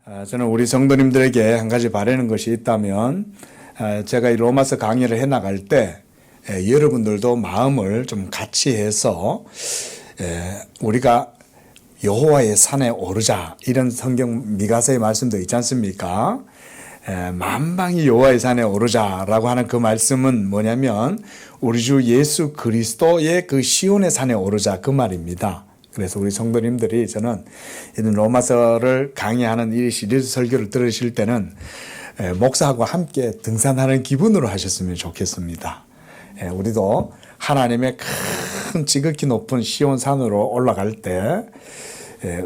저는 우리 성도님들에게 한 가지 바라는 것이 있다면, 제가 이 로마서 강의를 해 나갈 때 여러분들도 마음을 좀 같이 해서 우리가 여호와의 산에 오르자, 이런 성경 미가서의 말씀도 있지 않습니까? 만방이 여호와의 산에 오르자라고 하는 그 말씀은 뭐냐면 우리 주 예수 그리스도의 그 시온의 산에 오르자, 그 말입니다. 그래서 우리 성도님들이 저는 이런 로마서를 강의하는 이 시리즈 설교를 들으실 때는 목사하고 함께 등산하는 기분으로 하셨으면 좋겠습니다. 우리도 하나님의 큰 지극히 높은 시온 산으로 올라갈 때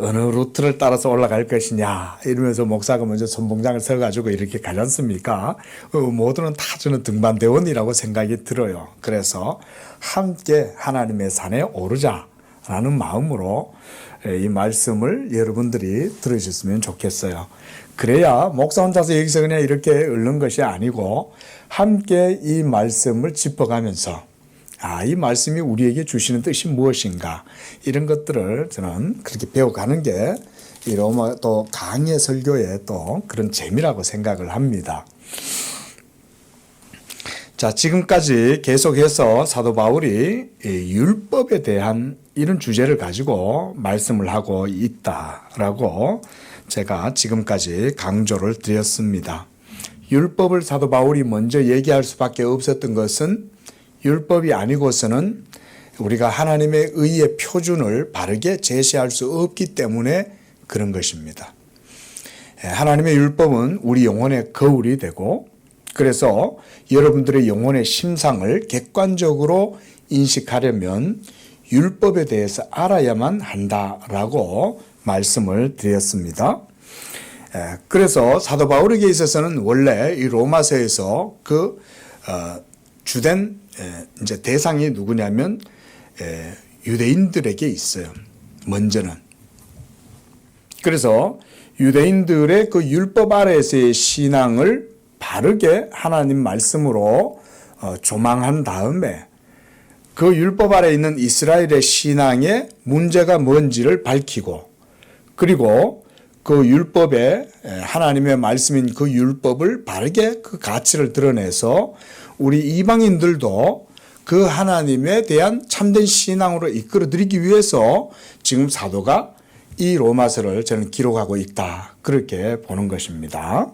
어느 루트를 따라서 올라갈 것이냐 이러면서 목사가 먼저 선봉장을 서가지고 이렇게 가지 않습니까? 모두는 다 저는 등반대원이라고 생각이 들어요. 그래서 함께 하나님의 산에 오르자 라는 마음으로 이 말씀을 여러분들이 들으셨으면 좋겠어요. 그래야 목사 혼자서 여기서 그냥 이렇게 읊는 것이 아니고 함께 이 말씀을 짚어가면서 이 말씀이 우리에게 주시는 뜻이 무엇인가, 이런 것들을 저는 그렇게 배워가는 게 이 로마 또 강의 설교의 또 그런 재미라고 생각을 합니다. 자, 지금까지 계속해서 사도 바울이 율법에 대한 이런 주제를 가지고 말씀을 하고 있다라고 제가 지금까지 강조를 드렸습니다. 율법을 사도 바울이 먼저 얘기할 수밖에 없었던 것은 율법이 아니고서는 우리가 하나님의 의의 표준을 바르게 제시할 수 없기 때문에 그런 것입니다. 하나님의 율법은 우리 영혼의 거울이 되고, 그래서 여러분들의 영혼의 심상을 객관적으로 인식하려면 율법에 대해서 알아야만 한다라고 말씀을 드렸습니다. 그래서 사도 바울에게 있어서는 원래 이 로마서에서 그 주된 이제 대상이 누구냐면 유대인들에게 있어요. 먼저는. 그래서 유대인들의 그 율법 아래에서의 신앙을 바르게 하나님 말씀으로 조망한 다음에 그 율법 아래 있는 이스라엘의 신앙의 문제가 뭔지를 밝히고, 그리고 그 율법에 하나님의 말씀인 그 율법을 바르게 그 가치를 드러내서 우리 이방인들도 그 하나님에 대한 참된 신앙으로 이끌어드리기 위해서 지금 사도가 이 로마서를 저는 기록하고 있다, 그렇게 보는 것입니다.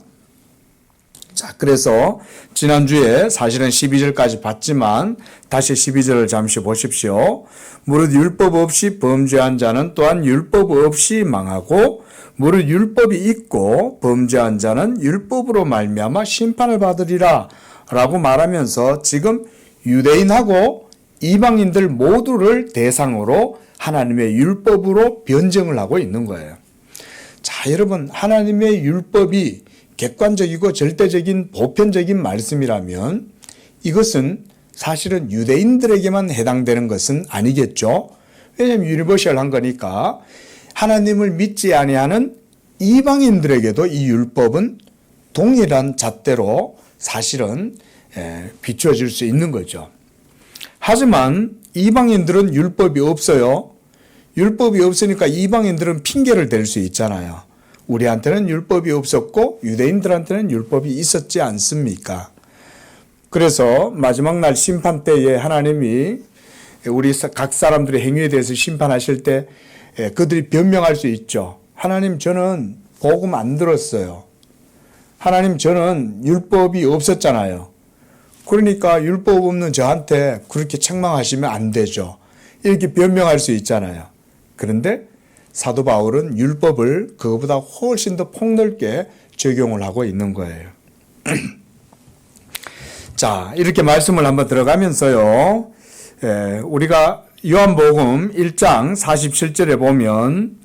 자, 그래서 지난주에 사실은 12절까지 봤지만 다시 12절을 잠시 보십시오. 무릇 율법 없이 범죄한 자는 또한 율법 없이 망하고, 무릇 율법이 있고 범죄한 자는 율법으로 말미암아 심판을 받으리라 라고 말하면서 지금 유대인하고 이방인들 모두를 대상으로 하나님의 율법으로 변증을 하고 있는 거예요. 자, 여러분, 하나님의 율법이 객관적이고 절대적인 보편적인 말씀이라면 이것은 사실은 유대인들에게만 해당되는 것은 아니겠죠. 왜냐하면 유니버셜한 거니까 하나님을 믿지 아니하는 이방인들에게도 이 율법은 동일한 잣대로 사실은 비추어질 수 있는 거죠. 하지만 이방인들은 율법이 없어요. 율법이 없으니까 이방인들은 핑계를 댈 수 있잖아요. 우리한테는 율법이 없었고 유대인들한테는 율법이 있었지 않습니까? 그래서 마지막 날 심판 때에 하나님이 우리 각 사람들의 행위에 대해서 심판하실 때 그들이 변명할 수 있죠. 하나님, 저는 복음 안 들었어요. 하나님, 저는 율법이 없었잖아요. 그러니까 율법 없는 저한테 그렇게 책망하시면 안 되죠. 이렇게 변명할 수 있잖아요. 그런데 사도 바울은 율법을 그것보다 훨씬 더 폭넓게 적용을 하고 있는 거예요. 자, 이렇게 말씀을 한번 들어가면서요, 우리가 요한복음 1장 47절에 보면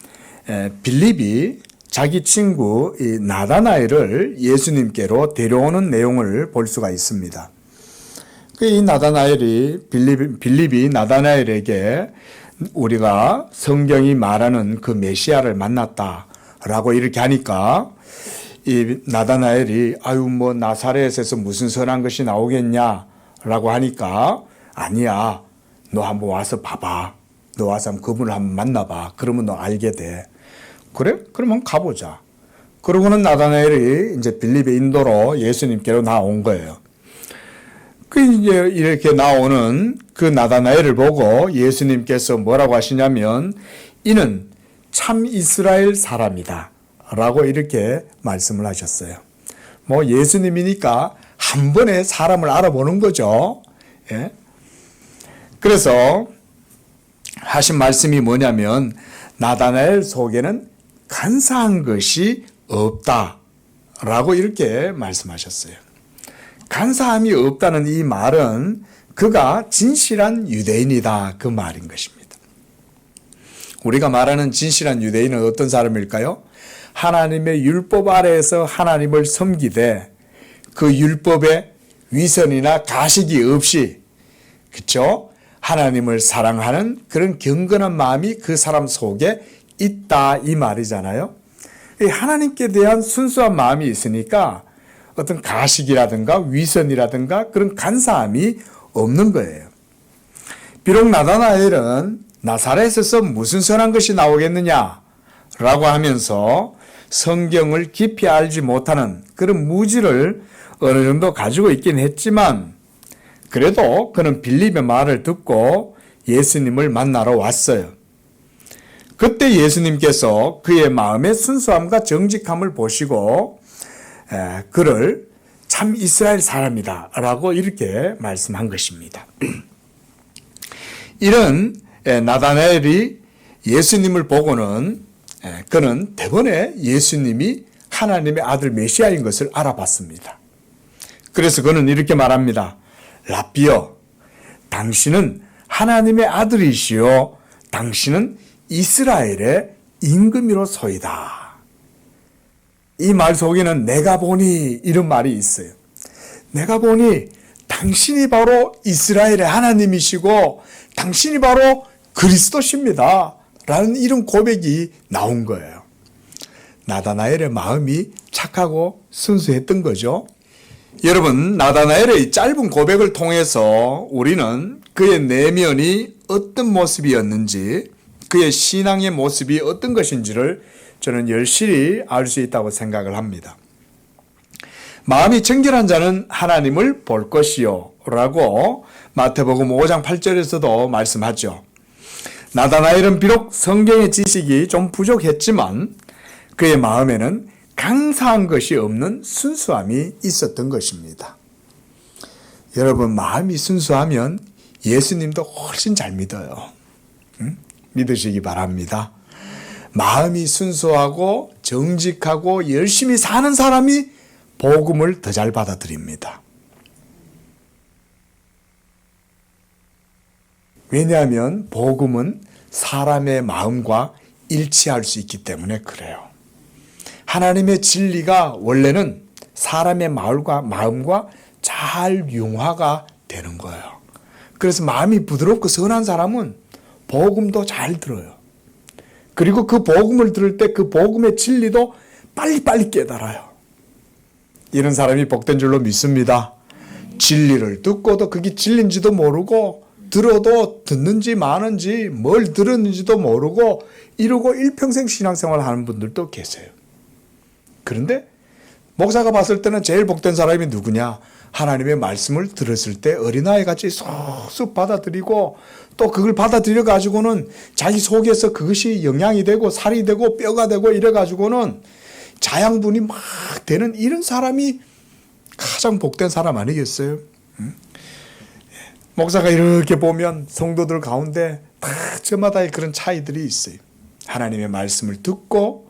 빌립이 자기 친구 이 나다나엘을 예수님께로 데려오는 내용을 볼 수가 있습니다. 이 나다나엘이 빌립이 나다나엘에게 우리가 성경이 말하는 그 메시아를 만났다라고 이렇게 하니까 이 나다나엘이 뭐 나사렛에서 무슨 선한 것이 나오겠냐라고 하니까, 아니야, 너 한번 와서 봐봐. 너 와서 그분을 한번 만나봐. 그러면 너 알게 돼. 그래? 그러면 가보자. 그러고는 나다나엘이 이제 빌립의 인도로 예수님께로 나온 거예요. 그 이제 이렇게 나오는 그 나다나엘을 보고 예수님께서 뭐라고 하시냐면 이는 참 이스라엘 사람이다 라고 이렇게 말씀을 하셨어요. 뭐 예수님이니까 한 번에 사람을 알아보는 거죠. 예? 그래서 하신 말씀이 뭐냐면 나다나엘 속에는 간사한 것이 없다라고 이렇게 말씀하셨어요. 간사함이 없다는 이 말은 그가 진실한 유대인이다 그 말인 것입니다. 우리가 말하는 진실한 유대인은 어떤 사람일까요? 하나님의 율법 아래에서 하나님을 섬기되 그 율법에 위선이나 가식이 없이 그렇죠? 하나님을 사랑하는 그런 경건한 마음이 그 사람 속에 있다 이 말이잖아요. 하나님께 대한 순수한 마음이 있으니까 어떤 가식이라든가 위선이라든가 그런 간사함이 없는 거예요. 비록 나다나엘은 나사렛에서 무슨 선한 것이 나오겠느냐 라고 하면서 성경을 깊이 알지 못하는 그런 무지를 어느 정도 가지고 있긴 했지만 그래도 그는 빌립의 말을 듣고 예수님을 만나러 왔어요. 그때 예수님께서 그의 마음의 순수함과 정직함을 보시고 그를 참 이스라엘 사람이다 라고 이렇게 말씀한 것입니다. 이런 나다나엘이 예수님을 보고는 그는 대번에 예수님이 하나님의 아들 메시아인 것을 알아봤습니다. 그래서 그는 이렇게 말합니다. 라비여, 당신은 하나님의 아들이시요 당신은 이스라엘의 임금이로소이다. 이 말 속에는 내가 보니 이런 말이 있어요. 내가 보니 당신이 바로 이스라엘의 하나님이시고 당신이 바로 그리스도십니다. 라는 이런 고백이 나온 거예요. 나다나엘의 마음이 착하고 순수했던 거죠. 여러분, 나다나엘의 짧은 고백을 통해서 우리는 그의 내면이 어떤 모습이었는지, 그의 신앙의 모습이 어떤 것인지를 저는 열심히 알 수 있다고 생각을 합니다. 마음이 정결한 자는 하나님을 볼 것이요 라고 마태복음 5장 8절에서도 말씀하죠. 나다나엘은 비록 성경의 지식이 좀 부족했지만 그의 마음에는 강사한 것이 없는 순수함이 있었던 것입니다. 여러분, 마음이 순수하면 예수님도 훨씬 잘 믿어요. 믿으시기 바랍니다. 마음이 순수하고 정직하고 열심히 사는 사람이 복음을 더 잘 받아들입니다. 왜냐하면 복음은 사람의 마음과 일치할 수 있기 때문에 그래요. 하나님의 진리가 원래는 사람의 마음과 잘 융화가 되는 거예요. 그래서 마음이 부드럽고 선한 사람은 복음도 잘 들어요. 그리고 그 복음을 들을 때 그 복음의 진리도 빨리빨리 깨달아요. 이런 사람이 복된 줄로 믿습니다. 진리를 듣고도 그게 진리인지도 모르고 들어도 듣는지 마는지 뭘 들었는지도 모르고 이러고 일평생 신앙생활 하는 분들도 계세요. 그런데 목사가 봤을 때는 제일 복된 사람이 누구냐? 하나님의 말씀을 들었을 때 어린아이같이 쏙쏙 받아들이고 또 그걸 받아들여 가지고는 자기 속에서 그것이 영양이 되고 살이 되고 뼈가 되고 이래 가지고는 자양분이 막 되는 이런 사람이 가장 복된 사람 아니겠어요? 목사가 이렇게 보면 성도들 가운데 다 저마다의 그런 차이들이 있어요. 하나님의 말씀을 듣고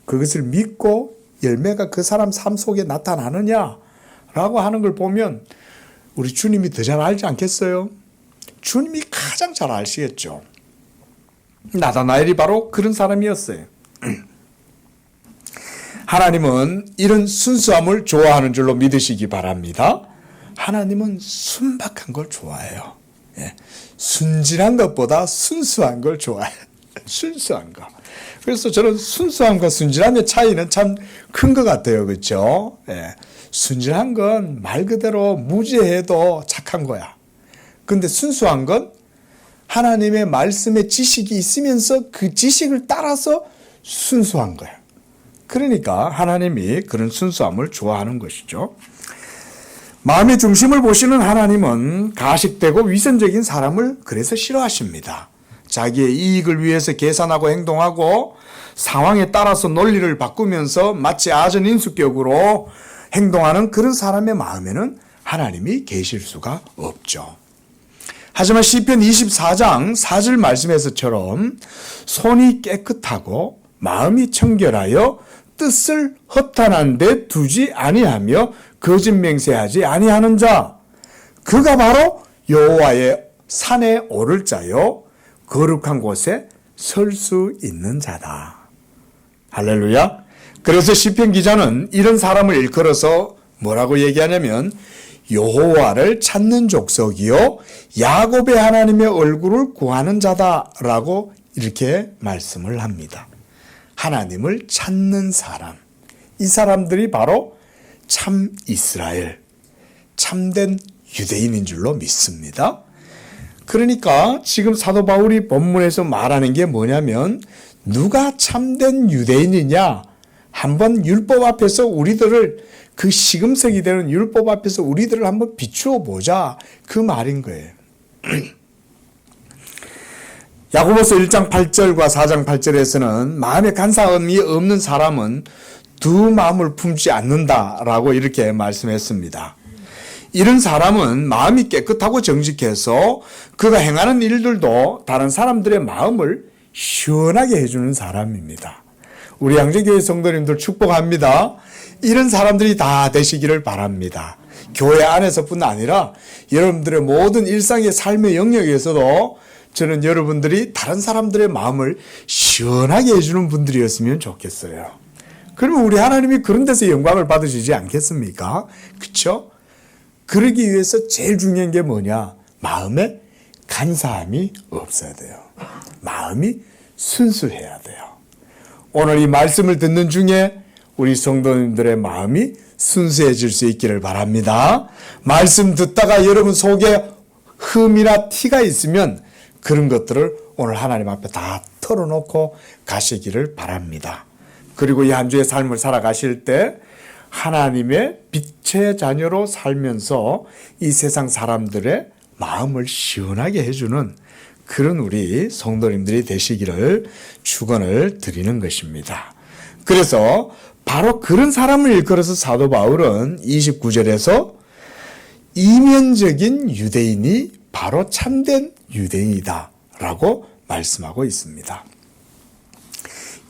그것을 믿고 열매가 그 사람 삶 속에 나타나느냐라고 하는 걸 보면 우리 주님이 더 잘 알지 않겠어요? 주님이 가장 잘 아시겠죠. 나다나엘이 바로 그런 사람이었어요. 하나님은 이런 순수함을 좋아하는 줄로 믿으시기 바랍니다. 하나님은 순박한 걸 좋아해요. 순진한 것보다 순수한 걸 좋아해요. 순수한 거. 그래서 저는 순수함과 순진함의 차이는 참 큰 것 같아요. 그렇죠? 순진한 건 말 그대로 무죄해도 착한 거야. 근데 순수한 건 하나님의 말씀에 지식이 있으면서 그 지식을 따라서 순수한 거야. 그러니까 하나님이 그런 순수함을 좋아하는 것이죠. 마음의 중심을 보시는 하나님은 가식되고 위선적인 사람을 그래서 싫어하십니다. 자기의 이익을 위해서 계산하고 행동하고 상황에 따라서 논리를 바꾸면서 마치 아전인수격으로 행동하는 그런 사람의 마음에는 하나님이 계실 수가 없죠. 하지만 시편 24장 4절 말씀에서처럼 손이 깨끗하고 마음이 청결하여 뜻을 허탄한 데 두지 아니하며 거짓 맹세하지 아니하는 자, 그가 바로 여호와의 산에 오를 자요 거룩한 곳에 설 수 있는 자다. 할렐루야. 그래서 시편 기자는 이런 사람을 일컬어서 뭐라고 얘기하냐면 여호와를 찾는 족속이요 야곱의 하나님의 얼굴을 구하는 자다라고 이렇게 말씀을 합니다. 하나님을 찾는 사람, 이 사람들이 바로 참 이스라엘, 참된 유대인인 줄로 믿습니다. 그러니까 지금 사도 바울이 본문에서 말하는 게 뭐냐면 누가 참된 유대인이냐, 한번 율법 앞에서 우리들을, 그 시금석이 되는 율법 앞에서 우리들을 한번 비추어 보자, 그 말인 거예요. 야고보서 1장 8절과 4장 8절에서는 마음에 간사함이 없는 사람은 두 마음을 품지 않는다라고 이렇게 말씀했습니다. 이런 사람은 마음이 깨끗하고 정직해서 그가 행하는 일들도 다른 사람들의 마음을 시원하게 해주는 사람입니다. 우리 양재교회 성도님들 축복합니다. 이런 사람들이 다 되시기를 바랍니다. 교회 안에서뿐 아니라 여러분들의 모든 일상의 삶의 영역에서도 저는 여러분들이 다른 사람들의 마음을 시원하게 해주는 분들이었으면 좋겠어요. 그러면 우리 하나님이 그런 데서 영광을 받으시지 않겠습니까? 그렇죠? 그러기 위해서 제일 중요한 게 뭐냐? 마음에 간사함이 없어야 돼요. 마음이 순수해야 돼요. 오늘 이 말씀을 듣는 중에 우리 성도님들의 마음이 순수해질 수 있기를 바랍니다. 말씀 듣다가 여러분 속에 흠이나 티가 있으면 그런 것들을 오늘 하나님 앞에 다 털어놓고 가시기를 바랍니다. 그리고 이 한 주의 삶을 살아가실 때 하나님의 빛의 자녀로 살면서 이 세상 사람들의 마음을 시원하게 해주는 그런 우리 성도님들이 되시기를 축원을 드리는 것입니다. 그래서 바로 그런 사람을 일컬어서 사도 바울은 29절에서 이면적인 유대인이 바로 참된 유대인이다 라고 말씀하고 있습니다.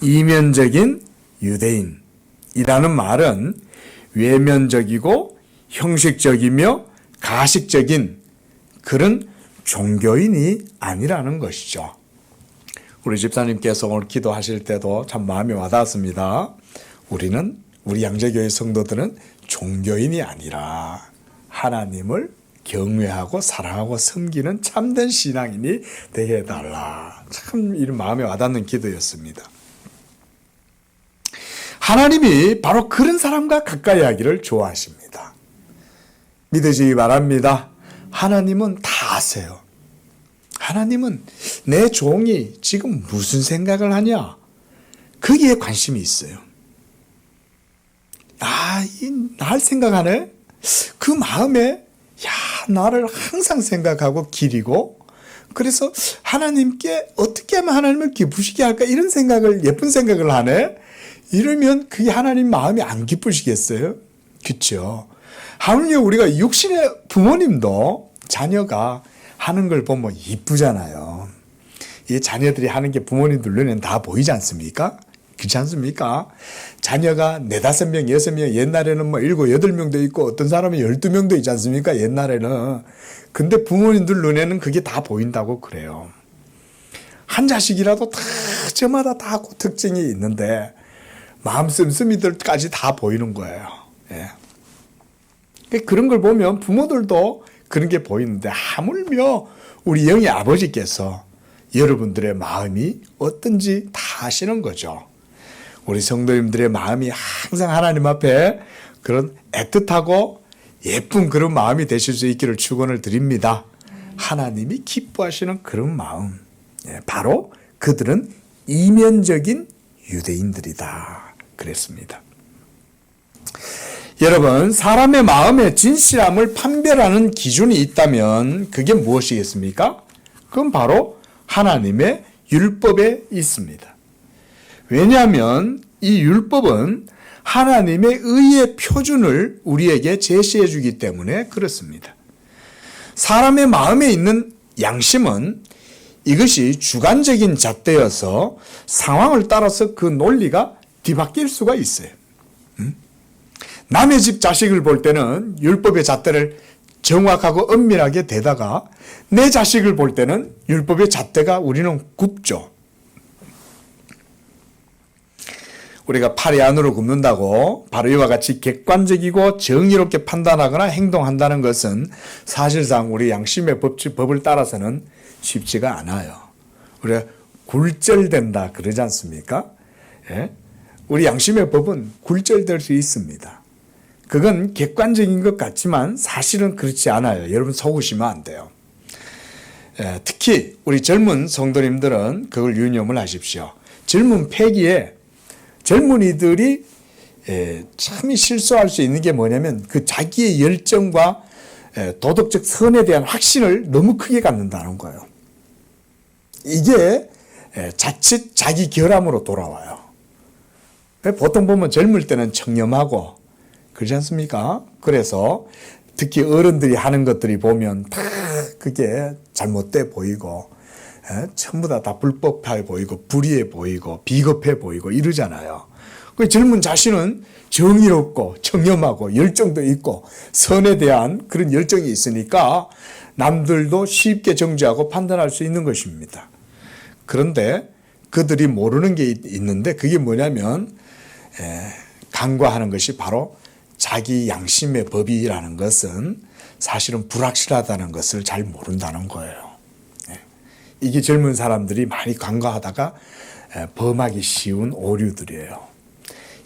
이면적인 유대인이라는 말은 외면적이고 형식적이며 가식적인 그런 종교인이 아니라는 것이죠. 우리 집사님께서 오늘 기도하실 때도 참 마음이 와닿았습니다. 우리 양재교회 성도들은 종교인이 아니라 하나님을 경외하고 사랑하고 섬기는 참된 신앙인이 되게 해달라. 참 이런 마음에 와닿는 기도였습니다. 하나님이 바로 그런 사람과 가까이 하기를 좋아하십니다. 믿으시기 바랍니다. 하나님은 다 아세요. 하나님은 내 종이 지금 무슨 생각을 하냐? 거기에 관심이 있어요. 날 생각하네? 그 마음에 나를 항상 생각하고 기리고, 그래서 하나님께 어떻게 하면 하나님을 기쁘시게 할까 이런 생각을, 예쁜 생각을 하네? 이러면 그게 하나님 마음이 안 기쁘시겠어요? 그렇죠? 하물며 우리가 육신의 부모님도 자녀가 하는 걸 보면 이쁘잖아요. 이 자녀들이 하는 게 부모님들 눈에는 다 보이지 않습니까? 그렇지 않습니까? 자녀가 4, 5명, 6명, 옛날에는 7, 8명도 있고 어떤 사람은 12명도 있지 않습니까? 옛날에는. 근데 부모님들 눈에는 그게 다 보인다고 그래요. 한 자식이라도 다 저마다 다 그 특징이 있는데 마음 씀씀이들까지 다 보이는 거예요. 예. 그런 걸 보면 부모들도 그런 게 보이는데 하물며 우리 영의 아버지께서 여러분들의 마음이 어떤지 다 아시는 거죠. 우리 성도님들의 마음이 항상 하나님 앞에 그런 애틋하고 예쁜 그런 마음이 되실 수 있기를 축원을 드립니다. 하나님이 기뻐하시는 그런 마음, 바로 그들은 이면적인 유대인들이다. 그랬습니다. 여러분, 사람의 마음의 진실함을 판별하는 기준이 있다면 그게 무엇이겠습니까? 그건 바로 하나님의 율법에 있습니다. 왜냐하면 이 율법은 하나님의 의의 표준을 우리에게 제시해 주기 때문에 그렇습니다. 사람의 마음에 있는 양심은 이것이 주관적인 잣대여서 상황을 따라서 그 논리가 뒤바뀔 수가 있어요. 남의 집 자식을 볼 때는 율법의 잣대를 정확하고 엄밀하게 대다가 내 자식을 볼 때는 율법의 잣대가 우리는 굽죠. 우리가 팔이 안으로 굽는다고 바로 이와 같이 객관적이고 정의롭게 판단하거나 행동한다는 것은 사실상 우리 양심의 법을 따라서는 쉽지가 않아요. 우리가 굴절된다 그러지 않습니까? 예? 우리 양심의 법은 굴절될 수 있습니다. 그건 객관적인 것 같지만 사실은 그렇지 않아요. 여러분 속으시면 안 돼요. 예, 특히 우리 젊은 성도님들은 그걸 유념을 하십시오. 젊은 패기에 젊은이들이 참 실수할 수 있는 게 뭐냐면 그 자기의 열정과 도덕적 선에 대한 확신을 너무 크게 갖는다는 거예요. 이게 자칫 자기 결함으로 돌아와요. 보통 보면 젊을 때는 청렴하고 그렇지 않습니까? 그래서 특히 어른들이 하는 것들이 보면 다 그게 잘못돼 보이고 전부 다 불법해 보이고 불의해 보이고 비겁해 보이고 이러잖아요. 그 젊은 자신은 정의롭고 청렴하고 열정도 있고 선에 대한 그런 열정이 있으니까 남들도 쉽게 정죄하고 판단할 수 있는 것입니다. 그런데 그들이 모르는 게 있는데 그게 뭐냐면 간과하는 것이 바로 자기 양심의 법이라는 것은 사실은 불확실하다는 것을 잘 모른다는 거예요. 이게 젊은 사람들이 많이 간과하다가 범하기 쉬운 오류들이에요.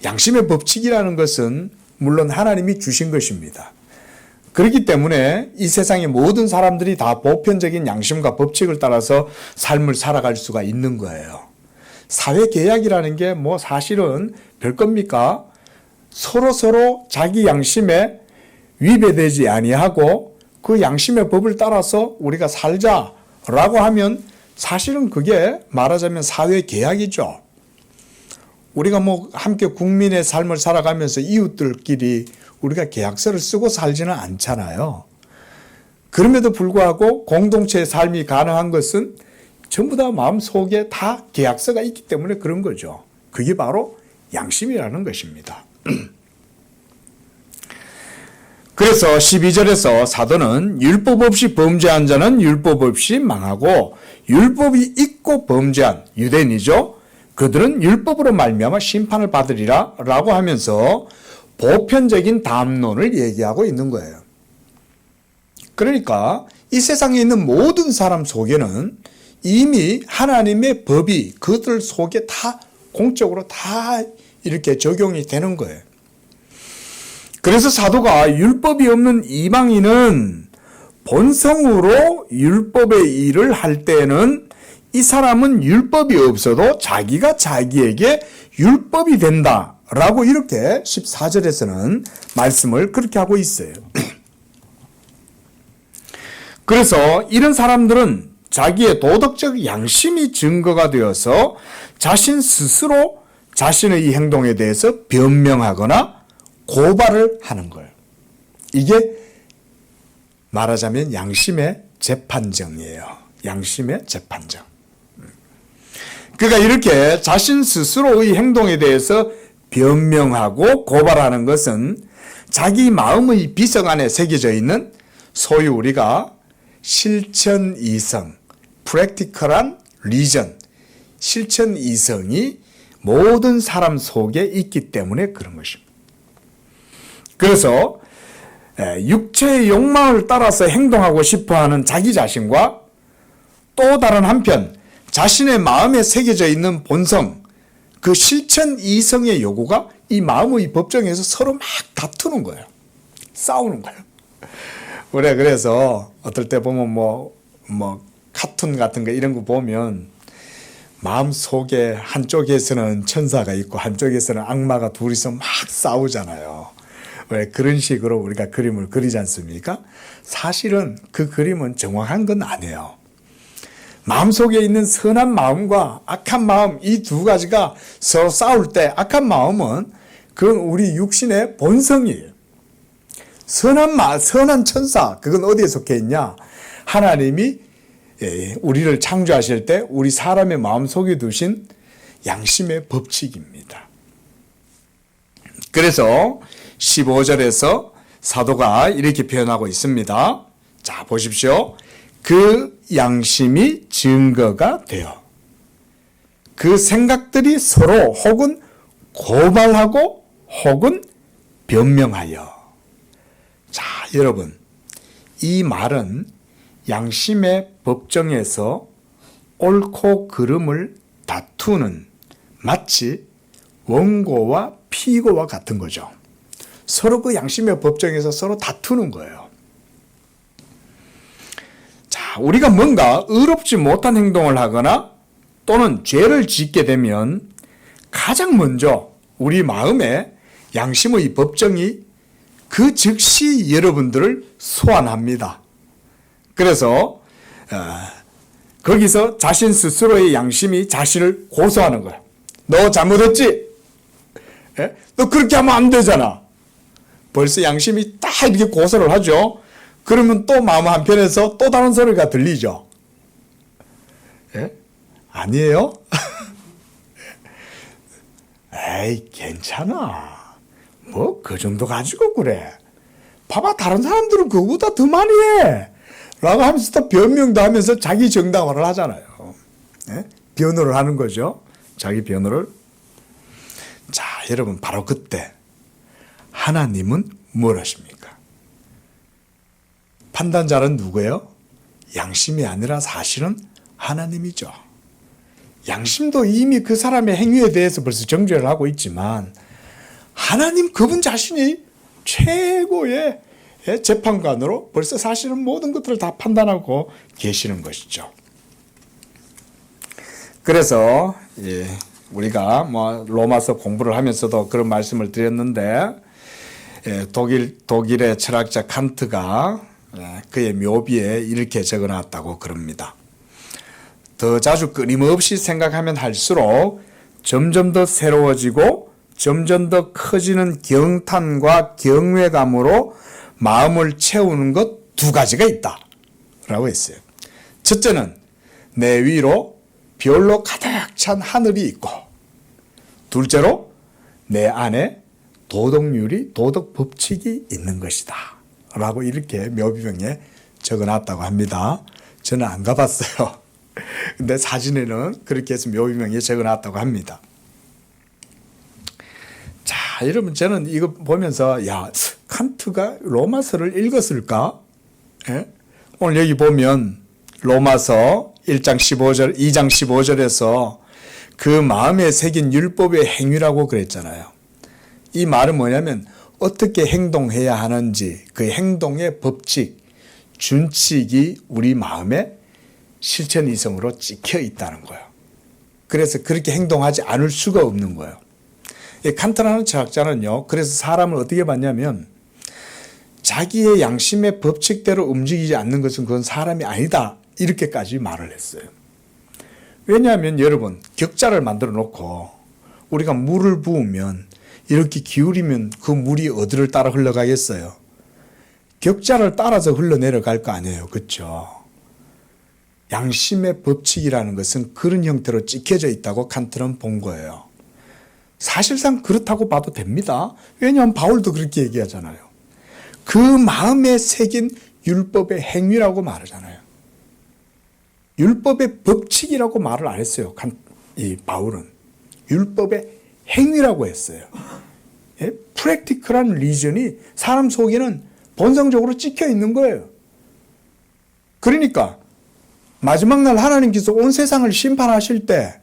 양심의 법칙이라는 것은 물론 하나님이 주신 것입니다. 그렇기 때문에 이 세상의 모든 사람들이 다 보편적인 양심과 법칙을 따라서 삶을 살아갈 수가 있는 거예요. 사회계약이라는 게 뭐 사실은 별겁니까? 서로 자기 양심에 위배되지 아니하고 그 양심의 법을 따라서 우리가 살자라고 하면 사실은 그게 말하자면 사회계약이죠. 우리가 뭐 함께 국민의 삶을 살아가면서 이웃들끼리 우리가 계약서를 쓰고 살지는 않잖아요. 그럼에도 불구하고 공동체의 삶이 가능한 것은 전부 다 마음속에 다 계약서가 있기 때문에 그런 거죠. 그게 바로 양심이라는 것입니다. 그래서 12절에서 사도는 율법 없이 범죄한 자는 율법 없이 망하고 율법이 있고 범죄한 유대인이죠. 그들은 율법으로 말미암아 심판을 받으리라 라고 하면서 보편적인 담론을 얘기하고 있는 거예요. 그러니까 이 세상에 있는 모든 사람 속에는 이미 하나님의 법이 그들 속에 다 공적으로 다 이렇게 적용이 되는 거예요. 그래서 사도가 율법이 없는 이방인은 본성으로 율법의 일을 할 때는 이 사람은 율법이 없어도 자기가 자기에게 율법이 된다라고 이렇게 14절에서는 말씀을 그렇게 하고 있어요. 그래서 이런 사람들은 자기의 도덕적 양심이 증거가 되어서 자신 스스로 자신의 이 행동에 대해서 변명하거나 고발을 하는 거예요. 이게 말하자면 양심의 재판정이에요. 양심의 재판정. 그러니까 이렇게 자신 스스로의 행동에 대해서 변명하고 고발하는 것은 자기 마음의 비석 안에 새겨져 있는 소위 우리가 실천이성, 프랙티컬한 리전, 실천이성이 모든 사람 속에 있기 때문에 그런 것입니다. 그래서 육체의 욕망을 따라서 행동하고 싶어하는 자기 자신과 또 다른 한편 자신의 마음에 새겨져 있는 본성, 그 실천 이성의 요구가 이 마음의 법정에서 서로 막 다투는 거예요. 싸우는 거예요. 우리가 그래서 어떨 때 보면 뭐 카툰 같은 거 이런 거 보면 마음 속에 한쪽에서는 천사가 있고 한쪽에서는 악마가 둘이서 막 싸우잖아요. 왜 그런 식으로 우리가 그림을 그리지 않습니까? 사실은 그 그림은 정확한 건 아니에요. 마음속에 있는 선한 마음과 악한 마음, 이 두 가지가 서로 싸울 때 악한 마음은 그건 우리 육신의 본성이에요. 선한 천사, 그건 어디에 속해 있냐? 하나님이 우리를 창조하실 때 우리 사람의 마음속에 두신 양심의 법칙입니다. 그래서 15절에서 사도가 이렇게 표현하고 있습니다. 자, 보십시오. 그 양심이 증거가 되어 그 생각들이 서로 혹은 고발하고 혹은 변명하여. 자, 여러분, 이 말은 양심의 법정에서 옳고 그름을 다투는 마치 원고와 피고와 같은 거죠. 서로 그 양심의 법정에서 서로 다투는 거예요. 자, 우리가 뭔가 의롭지 못한 행동을 하거나 또는 죄를 짓게 되면 가장 먼저 우리 마음에 양심의 법정이 그 즉시 여러분들을 소환합니다. 그래서 거기서 자신 스스로의 양심이 자신을 고소하는 거야. 너 잘못했지? 너 그렇게 하면 안 되잖아. 벌써 양심이 딱 이렇게 고소를 하죠. 그러면 또 마음 한편에서 또 다른 소리가 들리죠. 아니에요? 에이, 괜찮아. 뭐 그 정도 가지고 그래. 봐봐, 다른 사람들은 그거보다 더 많이 해. 라고 하면서 또 변명도 하면서 자기 정당화를 하잖아요. 변호를 하는 거죠. 자기 변호를. 자, 여러분, 바로 그때 하나님은 뭘 하십니까? 판단자는 누구예요? 양심이 아니라 사실은 하나님이죠. 양심도 이미 그 사람의 행위에 대해서 벌써 정죄를 하고 있지만 하나님 그분 자신이 최고의 재판관으로 벌써 사실은 모든 것들을 다 판단하고 계시는 것이죠. 그래서 우리가 뭐 로마서 공부를 하면서도 그런 말씀을 드렸는데 독일의 철학자 칸트가 그의 묘비에 이렇게 적어놨다고 그럽니다. 더 자주 끊임없이 생각하면 할수록 점점 더 새로워지고 점점 더 커지는 경탄과 경외감으로 마음을 채우는 것 두 가지가 있다 라고 했어요. 첫째는 내 위로 별로 가득 찬 하늘이 있고, 둘째로 내 안에 도덕률이 도덕 법칙이 있는 것이다 라고 이렇게 묘비병에 적어놨다고 합니다. 저는 안 가봤어요. 근데 사진에는 그렇게 해서 묘비명에 적어놨다고 합니다. 자, 여러분, 저는 이거 보면서 야, 칸트가 로마서를 읽었을까? 오늘 여기 보면 로마서 1장 15절, 2장 15절에서 그 마음에 새긴 율법의 행위라고 그랬잖아요. 이 말은 뭐냐면 어떻게 행동해야 하는지 그 행동의 법칙, 준칙이 우리 마음에 실천 이성으로 찍혀 있다는 거예요. 그래서 그렇게 행동하지 않을 수가 없는 거예요. 칸트라는 철학자는요, 그래서 사람을 어떻게 봤냐면 자기의 양심의 법칙대로 움직이지 않는 것은 그건 사람이 아니다, 이렇게까지 말을 했어요. 왜냐하면 여러분, 격자를 만들어 놓고 우리가 물을 부으면 이렇게 기울이면 그 물이 어디를 따라 흘러가겠어요? 격자를 따라서 흘러내려갈 거 아니에요. 그렇죠? 양심의 법칙이라는 것은 그런 형태로 찍혀져 있다고 칸트는 본 거예요. 사실상 그렇다고 봐도 됩니다. 왜냐하면 바울도 그렇게 얘기하잖아요. 그 마음에 새긴 율법의 행위라고 말하잖아요. 율법의 법칙이라고 말을 안 했어요. 이 바울은. 율법의 행위라고 했어요. 프랙티컬한 리전이 사람 속에는 본성적으로 찍혀 있는 거예요. 그러니까 마지막 날 하나님께서 온 세상을 심판하실 때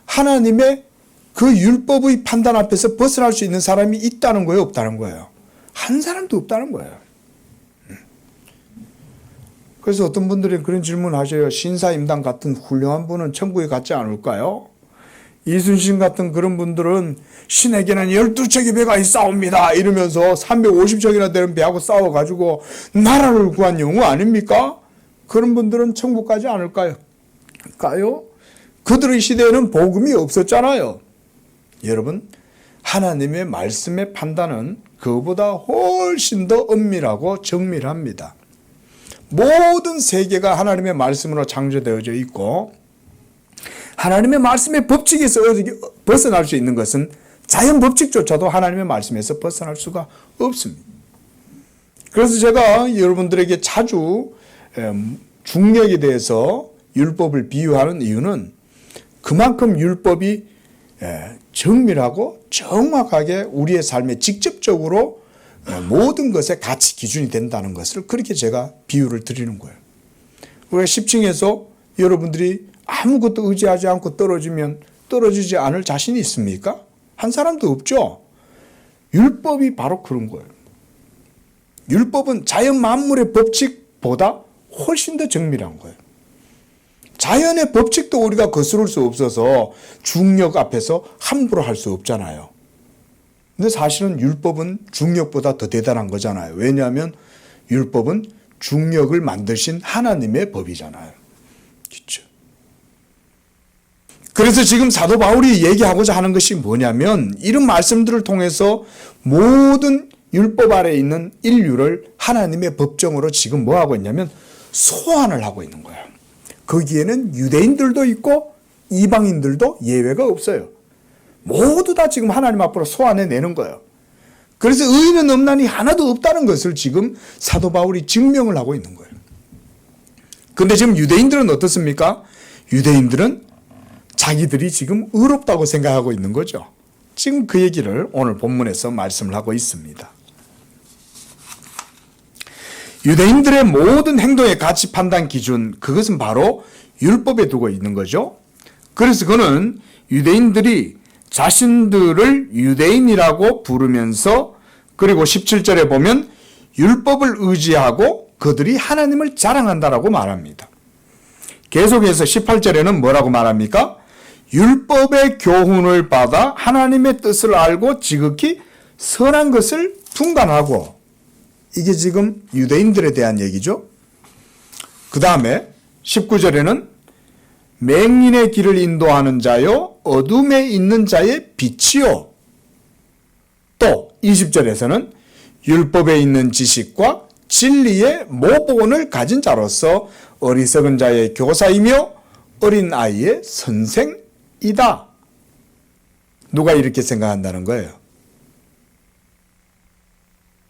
하나님의 그 율법의 판단 앞에서 벗어날 수 있는 사람이 있다는 거예요, 없다는 거예요? 한 사람도 없다는 거예요. 그래서 어떤 분들이 그런 질문 하셔요. 신사임당 같은 훌륭한 분은 천국에 갔지 않을까요? 이순신 같은 그런 분들은 신에게는 12척의 배가 있사옵니다 이러면서 350척이나 되는 배하고 싸워가지고 나라를 구한 영웅 아닙니까? 그런 분들은 천국 가지 않을까요? 그들의 시대에는 복음이 없었잖아요. 여러분, 하나님의 말씀의 판단은 그보다 훨씬 더 엄밀하고 정밀합니다. 모든 세계가 하나님의 말씀으로 창조되어져 있고 하나님의 말씀의 법칙에서 벗어날 수 있는 것은 자연 법칙조차도 하나님의 말씀에서 벗어날 수가 없습니다. 그래서 제가 여러분들에게 자주 중력에 대해서 율법을 비유하는 이유는 그만큼 율법이 정밀하고 정확하게 우리의 삶에 직접적으로 모든 것의 가치 기준이 된다는 것을 그렇게 제가 비유를 드리는 거예요. 우리가 10층에서 여러분들이 아무것도 의지하지 않고 떨어지면 떨어지지 않을 자신이 있습니까? 한 사람도 없죠. 율법이 바로 그런 거예요. 율법은 자연 만물의 법칙보다 훨씬 더 정밀한 거예요. 자연의 법칙도 우리가 거스를 수 없어서 중력 앞에서 함부로 할 수 없잖아요. 근데 사실은 율법은 중력보다 더 대단한 거잖아요. 왜냐하면 율법은 중력을 만드신 하나님의 법이잖아요. 그렇죠? 그래서 지금 사도 바울이 얘기하고자 하는 것이 뭐냐면 이런 말씀들을 통해서 모든 율법 아래에 있는 인류를 하나님의 법정으로 지금 뭐 하고 있냐면 소환을 하고 있는 거예요. 거기에는 유대인들도 있고 이방인들도 예외가 없어요. 모두 다 지금 하나님 앞으로 소환해 내는 거예요. 그래서 의인은 없나니 하나도 없다는 것을 지금 사도 바울이 증명을 하고 있는 거예요. 그런데 지금 유대인들은 어떻습니까? 유대인들은 자기들이 지금 의롭다고 생각하고 있는 거죠. 지금 그 얘기를 오늘 본문에서 말씀을 하고 있습니다. 유대인들의 모든 행동의 가치 판단 기준, 그것은 바로 율법에 두고 있는 거죠. 그래서 그는 유대인들이 자신들을 유대인이라고 부르면서 그리고 17절에 보면 율법을 의지하고 그들이 하나님을 자랑한다라고 말합니다. 계속해서 18절에는 뭐라고 말합니까? 율법의 교훈을 받아 하나님의 뜻을 알고 지극히 선한 것을 분간하고, 이게 지금 유대인들에 대한 얘기죠. 그 다음에 19절에는 맹인의 길을 인도하는 자요 어둠에 있는 자의 빛이요. 또 20절에서는 율법에 있는 지식과 진리의 모본을 가진 자로서 어리석은 자의 교사이며 어린 아이의 선생이다. 누가 이렇게 생각한다는 거예요?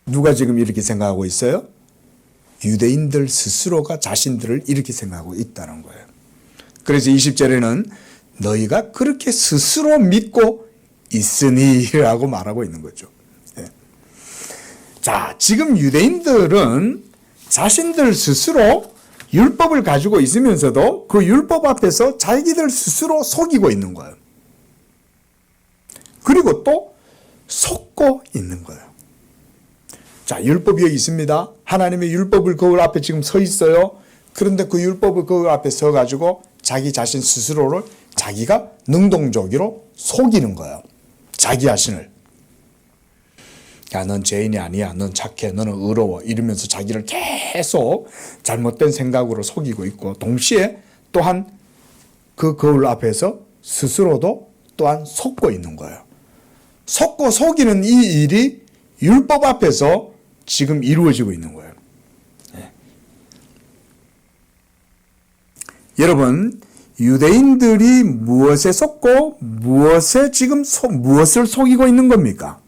누가 지금 이렇게 생각하고 있어요? 유대인들 스스로가 자신들을 이렇게 생각하고 있다는 거예요. 그래서 20절에는 너희가 그렇게 스스로 믿고 있으니 라고 말하고 있는 거죠. 네. 자, 지금 유대인들은 자신들 스스로 율법을 가지고 있으면서도 그 율법 앞에서 자기들 스스로 속이고 있는 거예요. 그리고 또 속고 있는 거예요. 자, 율법이 여기 있습니다. 하나님의 율법을 거울 앞에 지금 서 있어요. 그런데 그 율법을 거울 앞에 서가지고 자기 자신 스스로를 자기가 능동적으로 속이는 거예요. 자기 자신을. 야, 넌 죄인이 아니야. 넌 착해. 너는 의로워. 이러면서 자기를 계속 잘못된 생각으로 속이고 있고, 동시에 또한 그 거울 앞에서 스스로도 또한 속고 있는 거예요. 속고 속이는 이 일이 율법 앞에서 지금 이루어지고 있는 거예요. 네. 여러분, 유대인들이 무엇에 속고 무엇을 속이고 있는 겁니까?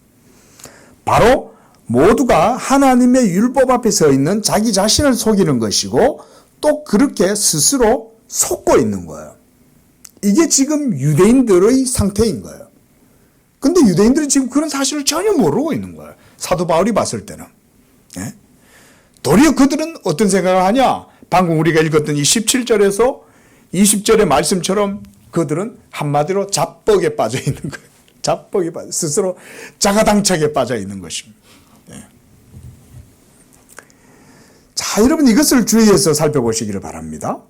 바로 모두가 하나님의 율법 앞에 서 있는 자기 자신을 속이는 것이고 또 그렇게 스스로 속고 있는 거예요. 이게 지금 유대인들의 상태인 거예요. 근데 유대인들은 지금 그런 사실을 전혀 모르고 있는 거예요. 사도 바울이 봤을 때는. 예? 도리어 그들은 어떤 생각을 하냐? 방금 우리가 읽었던 이 17절에서 20절의 말씀처럼 그들은 한마디로 잡벅에 빠져 있는 거예요. 잡벅에 빠져, 스스로 자가당착에 빠져 있는 것입니다. 예. 자, 자, 여러분 이것을 주의해서 살펴보시기를 바랍니다.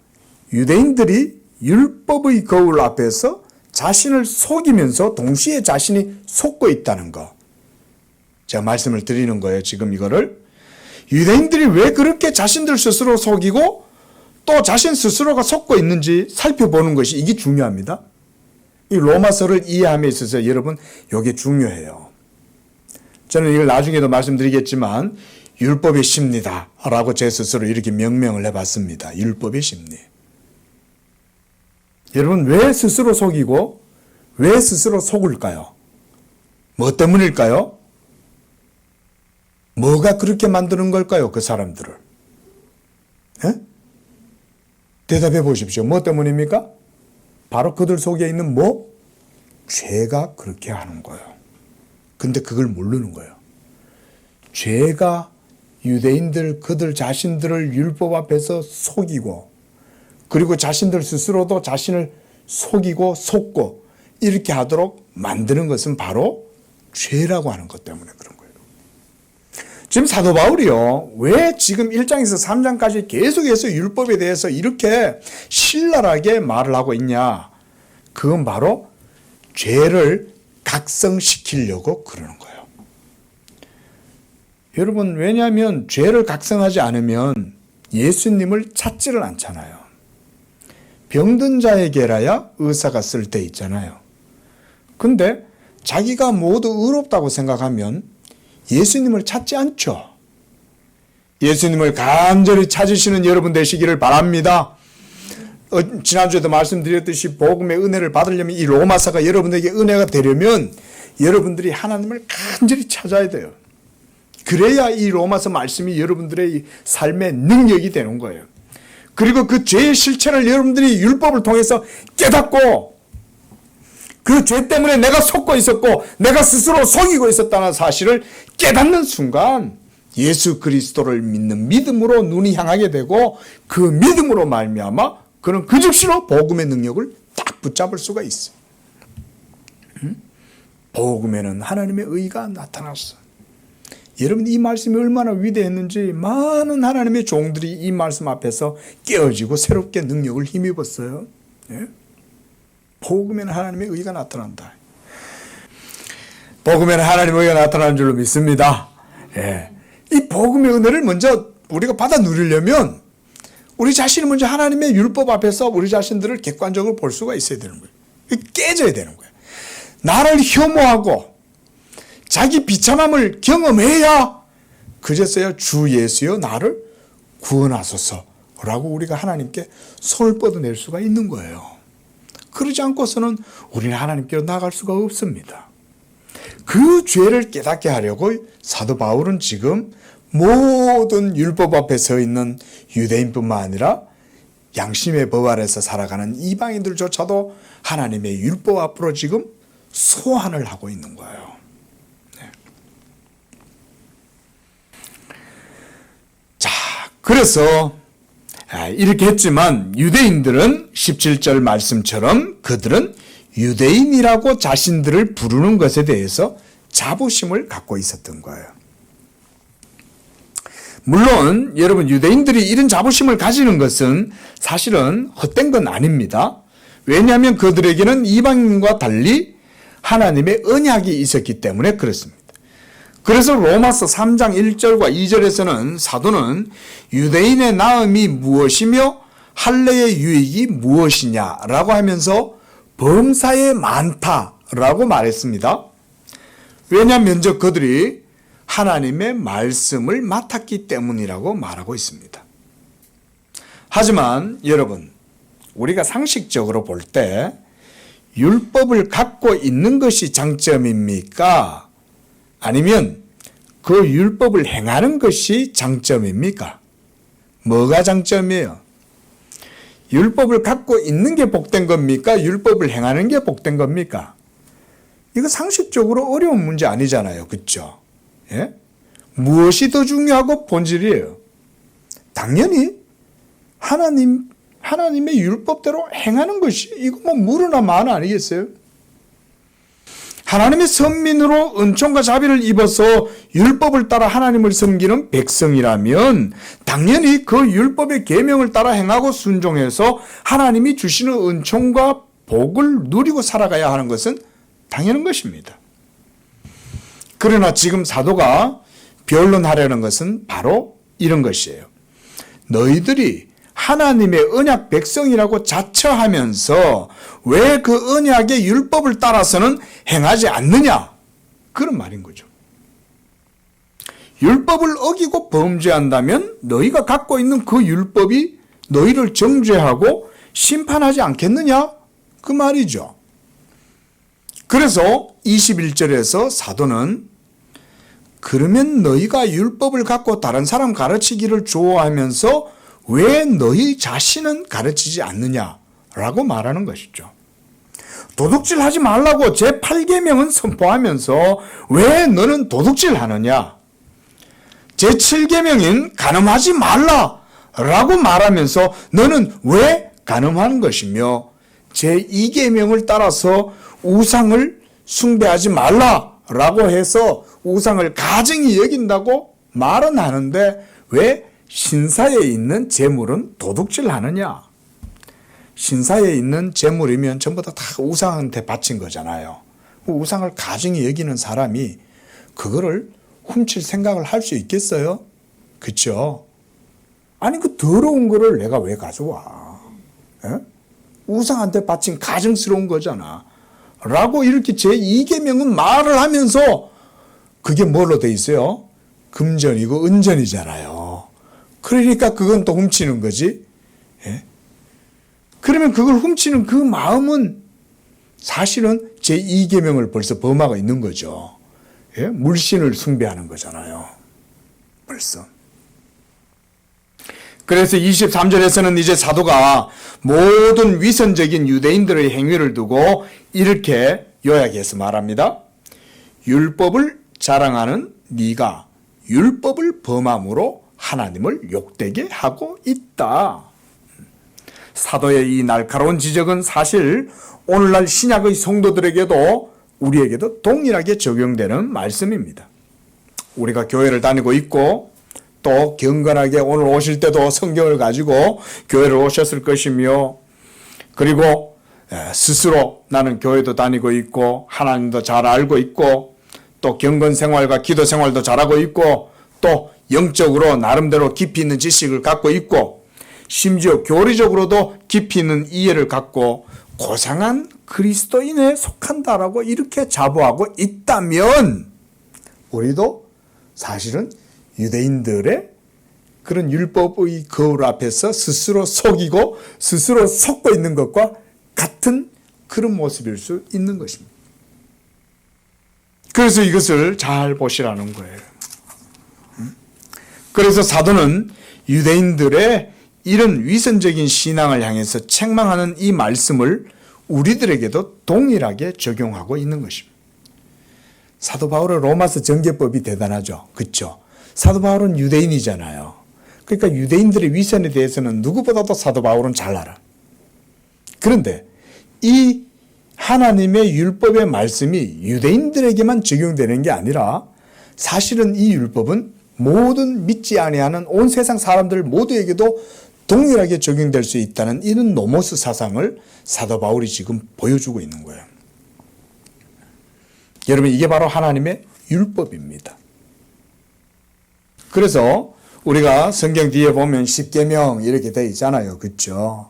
유대인들이 율법의 거울 앞에서 자신을 속이면서 동시에 자신이 속고 있다는 거. 제가 말씀을 드리는 거예요. 지금 이거를. 유대인들이 왜 그렇게 자신들 스스로 속이고 또 자신 스스로가 속고 있는지 살펴보는 것이 이게 중요합니다. 이 로마서를 이해함에 있어서 여러분 이게 중요해요. 저는 이걸 나중에도 말씀드리겠지만 율법의 심리다 라고 제 스스로 이렇게 명명을 해봤습니다. 율법의 심리. 여러분 왜 스스로 속이고 왜 스스로 속을까요? 뭐 때문일까요? 뭐가 그렇게 만드는 걸까요? 그 사람들을. 에? 대답해 보십시오. 뭐 때문입니까? 바로 그들 속에 있는 뭐? 죄가 그렇게 하는 거예요. 근데 그걸 모르는 거예요. 죄가 유대인들 그들 자신들을 율법 앞에서 속이고 그리고 자신들 스스로도 자신을 속이고 속고 이렇게 하도록 만드는 것은 바로 죄라고 하는 것 때문에 그런 거예요. 지금 사도 바울이요. 왜 지금 1장에서 3장까지 계속해서 율법에 대해서 이렇게 신랄하게 말을 하고 있냐. 그건 바로 죄를 각성시키려고 그러는 거예요. 여러분 왜냐하면 죄를 각성하지 않으면 예수님을 찾지를 않잖아요. 병든 자에게라야 의사가 쓸 때 있잖아요. 근데 자기가 모두 의롭다고 생각하면 예수님을 찾지 않죠. 예수님을 간절히 찾으시는 여러분 되시기를 바랍니다. 지난주에도 말씀드렸듯이 복음의 은혜를 받으려면 이 로마서가 여러분에게 은혜가 되려면 여러분들이 하나님을 간절히 찾아야 돼요. 그래야 이 로마서 말씀이 여러분들의 삶의 능력이 되는 거예요. 그리고 그 죄의 실체를 여러분들이 율법을 통해서 깨닫고 그 죄 때문에 내가 속고 있었고 내가 스스로 속이고 있었다는 사실을 깨닫는 순간 예수 그리스도를 믿는 믿음으로 눈이 향하게 되고 그 믿음으로 말미암아 그는 그 즉시로 복음의 능력을 딱 붙잡을 수가 있어요. 복음에는 하나님의 의가 나타났어. 여러분 이 말씀이 얼마나 위대했는지 많은 하나님의 종들이 이 말씀 앞에서 깨어지고 새롭게 능력을 힘입었어요. 예? 복음에는 하나님의 의가 나타난다. 복음에는 하나님의 의가 나타나는 줄로 믿습니다. 예. 이 복음의 은혜를 먼저 우리가 받아 누리려면 우리 자신이 먼저 하나님의 율법 앞에서 우리 자신들을 객관적으로 볼 수가 있어야 되는 거예요. 깨져야 되는 거예요. 나를 혐오하고 자기 비참함을 경험해야 그제서야 주 예수여 나를 구원하소서라고 우리가 하나님께 손을 뻗어낼 수가 있는 거예요. 그러지 않고서는 우리는 하나님께로 나아갈 수가 없습니다. 그 죄를 깨닫게 하려고 사도 바울은 지금 모든 율법 앞에 서 있는 유대인뿐만 아니라 양심의 법 아래서 살아가는 이방인들조차도 하나님의 율법 앞으로 지금 소환을 하고 있는 거예요. 네. 자, 그래서 이렇게 했지만 유대인들은 17절 말씀처럼 그들은 유대인이라고 자신들을 부르는 것에 대해서 자부심을 갖고 있었던 거예요. 물론 여러분 유대인들이 이런 자부심을 가지는 것은 사실은 헛된 건 아닙니다. 왜냐하면 그들에게는 이방인과 달리 하나님의 언약이 있었기 때문에 그렇습니다. 그래서 로마서 3장 1절과 2절에서는 사도는 유대인의 나음이 무엇이며 할례의 유익이 무엇이냐라고 하면서 범사에 많다라고 말했습니다. 왜냐하면 먼저 그들이 하나님의 말씀을 맡았기 때문이라고 말하고 있습니다. 하지만 여러분 우리가 상식적으로 볼 때 율법을 갖고 있는 것이 장점입니까? 아니면 그 율법을 행하는 것이 장점입니까? 뭐가 장점이에요? 율법을 갖고 있는 게 복된 겁니까? 율법을 행하는 게 복된 겁니까? 이거 상식적으로 어려운 문제 아니잖아요. 그렇죠? 예? 무엇이 더 중요하고 본질이에요? 당연히 하나님의 율법대로 행하는 것이 이거 뭐 무르나 마나 아니겠어요? 하나님의 선민으로 은총과 자비를 입어서 율법을 따라 하나님을 섬기는 백성이라면 당연히 그 율법의 계명을 따라 행하고 순종해서 하나님이 주시는 은총과 복을 누리고 살아가야 하는 것은 당연한 것입니다. 그러나 지금 사도가 변론하려는 것은 바로 이런 것이에요. 너희들이 하나님의 언약 백성이라고 자처하면서 왜 그 언약의 율법을 따라서는 행하지 않느냐? 그런 말인 거죠. 율법을 어기고 범죄한다면 너희가 갖고 있는 그 율법이 너희를 정죄하고 심판하지 않겠느냐? 그 말이죠. 그래서 21절에서 사도는 그러면 너희가 율법을 갖고 다른 사람 가르치기를 좋아하면서 왜 너희 자신은 가르치지 않느냐라고 말하는 것이죠. 도둑질하지 말라고 제8계명은 선포하면서 왜 너는 도둑질하느냐? 제7계명인 간음하지 말라라고 말하면서 너는 왜 간음하는 것이며 제2계명을 따라서 우상을 숭배하지 말라라고 해서 우상을 가증히 여긴다고 말은 하는데 왜 신사에 있는 재물은 도둑질하느냐? 신사에 있는 재물이면 전부 다 우상한테 바친 거잖아요. 우상을 가증히 여기는 사람이 그거를 훔칠 생각을 할 수 있겠어요? 그렇죠? 아니 그 더러운 거를 내가 왜 가져와? 에? 우상한테 바친 가증스러운 거잖아. 라고 이렇게 제2계명은 말을 하면서 그게 뭘로 돼 있어요? 금전이고 은전이잖아요. 그러니까 그건 또 훔치는 거지. 예? 그러면 그걸 훔치는 그 마음은 사실은 제2계명을 벌써 범하고 있는 거죠. 예? 물신을 숭배하는 거잖아요. 벌써. 그래서 23절에서는 이제 사도가 모든 위선적인 유대인들의 행위를 두고 이렇게 요약해서 말합니다. 율법을 자랑하는 네가 율법을 범함으로 하나님을 욕되게 하고 있다. 사도의 이 날카로운 지적은 사실 오늘날 신약의 성도들에게도 우리에게도 동일하게 적용되는 말씀입니다. 우리가 교회를 다니고 있고 또 경건하게 오늘 오실 때도 성경을 가지고 교회를 오셨을 것이며 그리고 스스로 나는 교회도 다니고 있고 하나님도 잘 알고 있고 또 경건 생활과 기도 생활도 잘하고 있고 또 영적으로 나름대로 깊이 있는 지식을 갖고 있고 심지어 교리적으로도 깊이 있는 이해를 갖고 고상한 그리스도인에 속한다라고 이렇게 자부하고 있다면 우리도 사실은 유대인들의 그런 율법의 거울 앞에서 스스로 속이고 스스로 속고 있는 것과 같은 그런 모습일 수 있는 것입니다. 그래서 이것을 잘 보시라는 거예요. 그래서 사도는 유대인들의 이런 위선적인 신앙을 향해서 책망하는 이 말씀을 우리들에게도 동일하게 적용하고 있는 것입니다. 사도 바울의 로마서 정죄법이 대단하죠. 그렇죠? 사도 바울은 유대인이잖아요. 그러니까 유대인들의 위선에 대해서는 누구보다도 사도 바울은 잘 알아. 그런데 이 하나님의 율법의 말씀이 유대인들에게만 적용되는 게 아니라 사실은 이 율법은 모든 믿지 아니하는 온 세상 사람들 모두에게도 동일하게 적용될 수 있다는 이런 노모스 사상을 사도 바울이 지금 보여주고 있는 거예요. 여러분 이게 바로 하나님의 율법입니다. 그래서 우리가 성경 뒤에 보면 십계명 이렇게 되어 있잖아요. 그렇죠?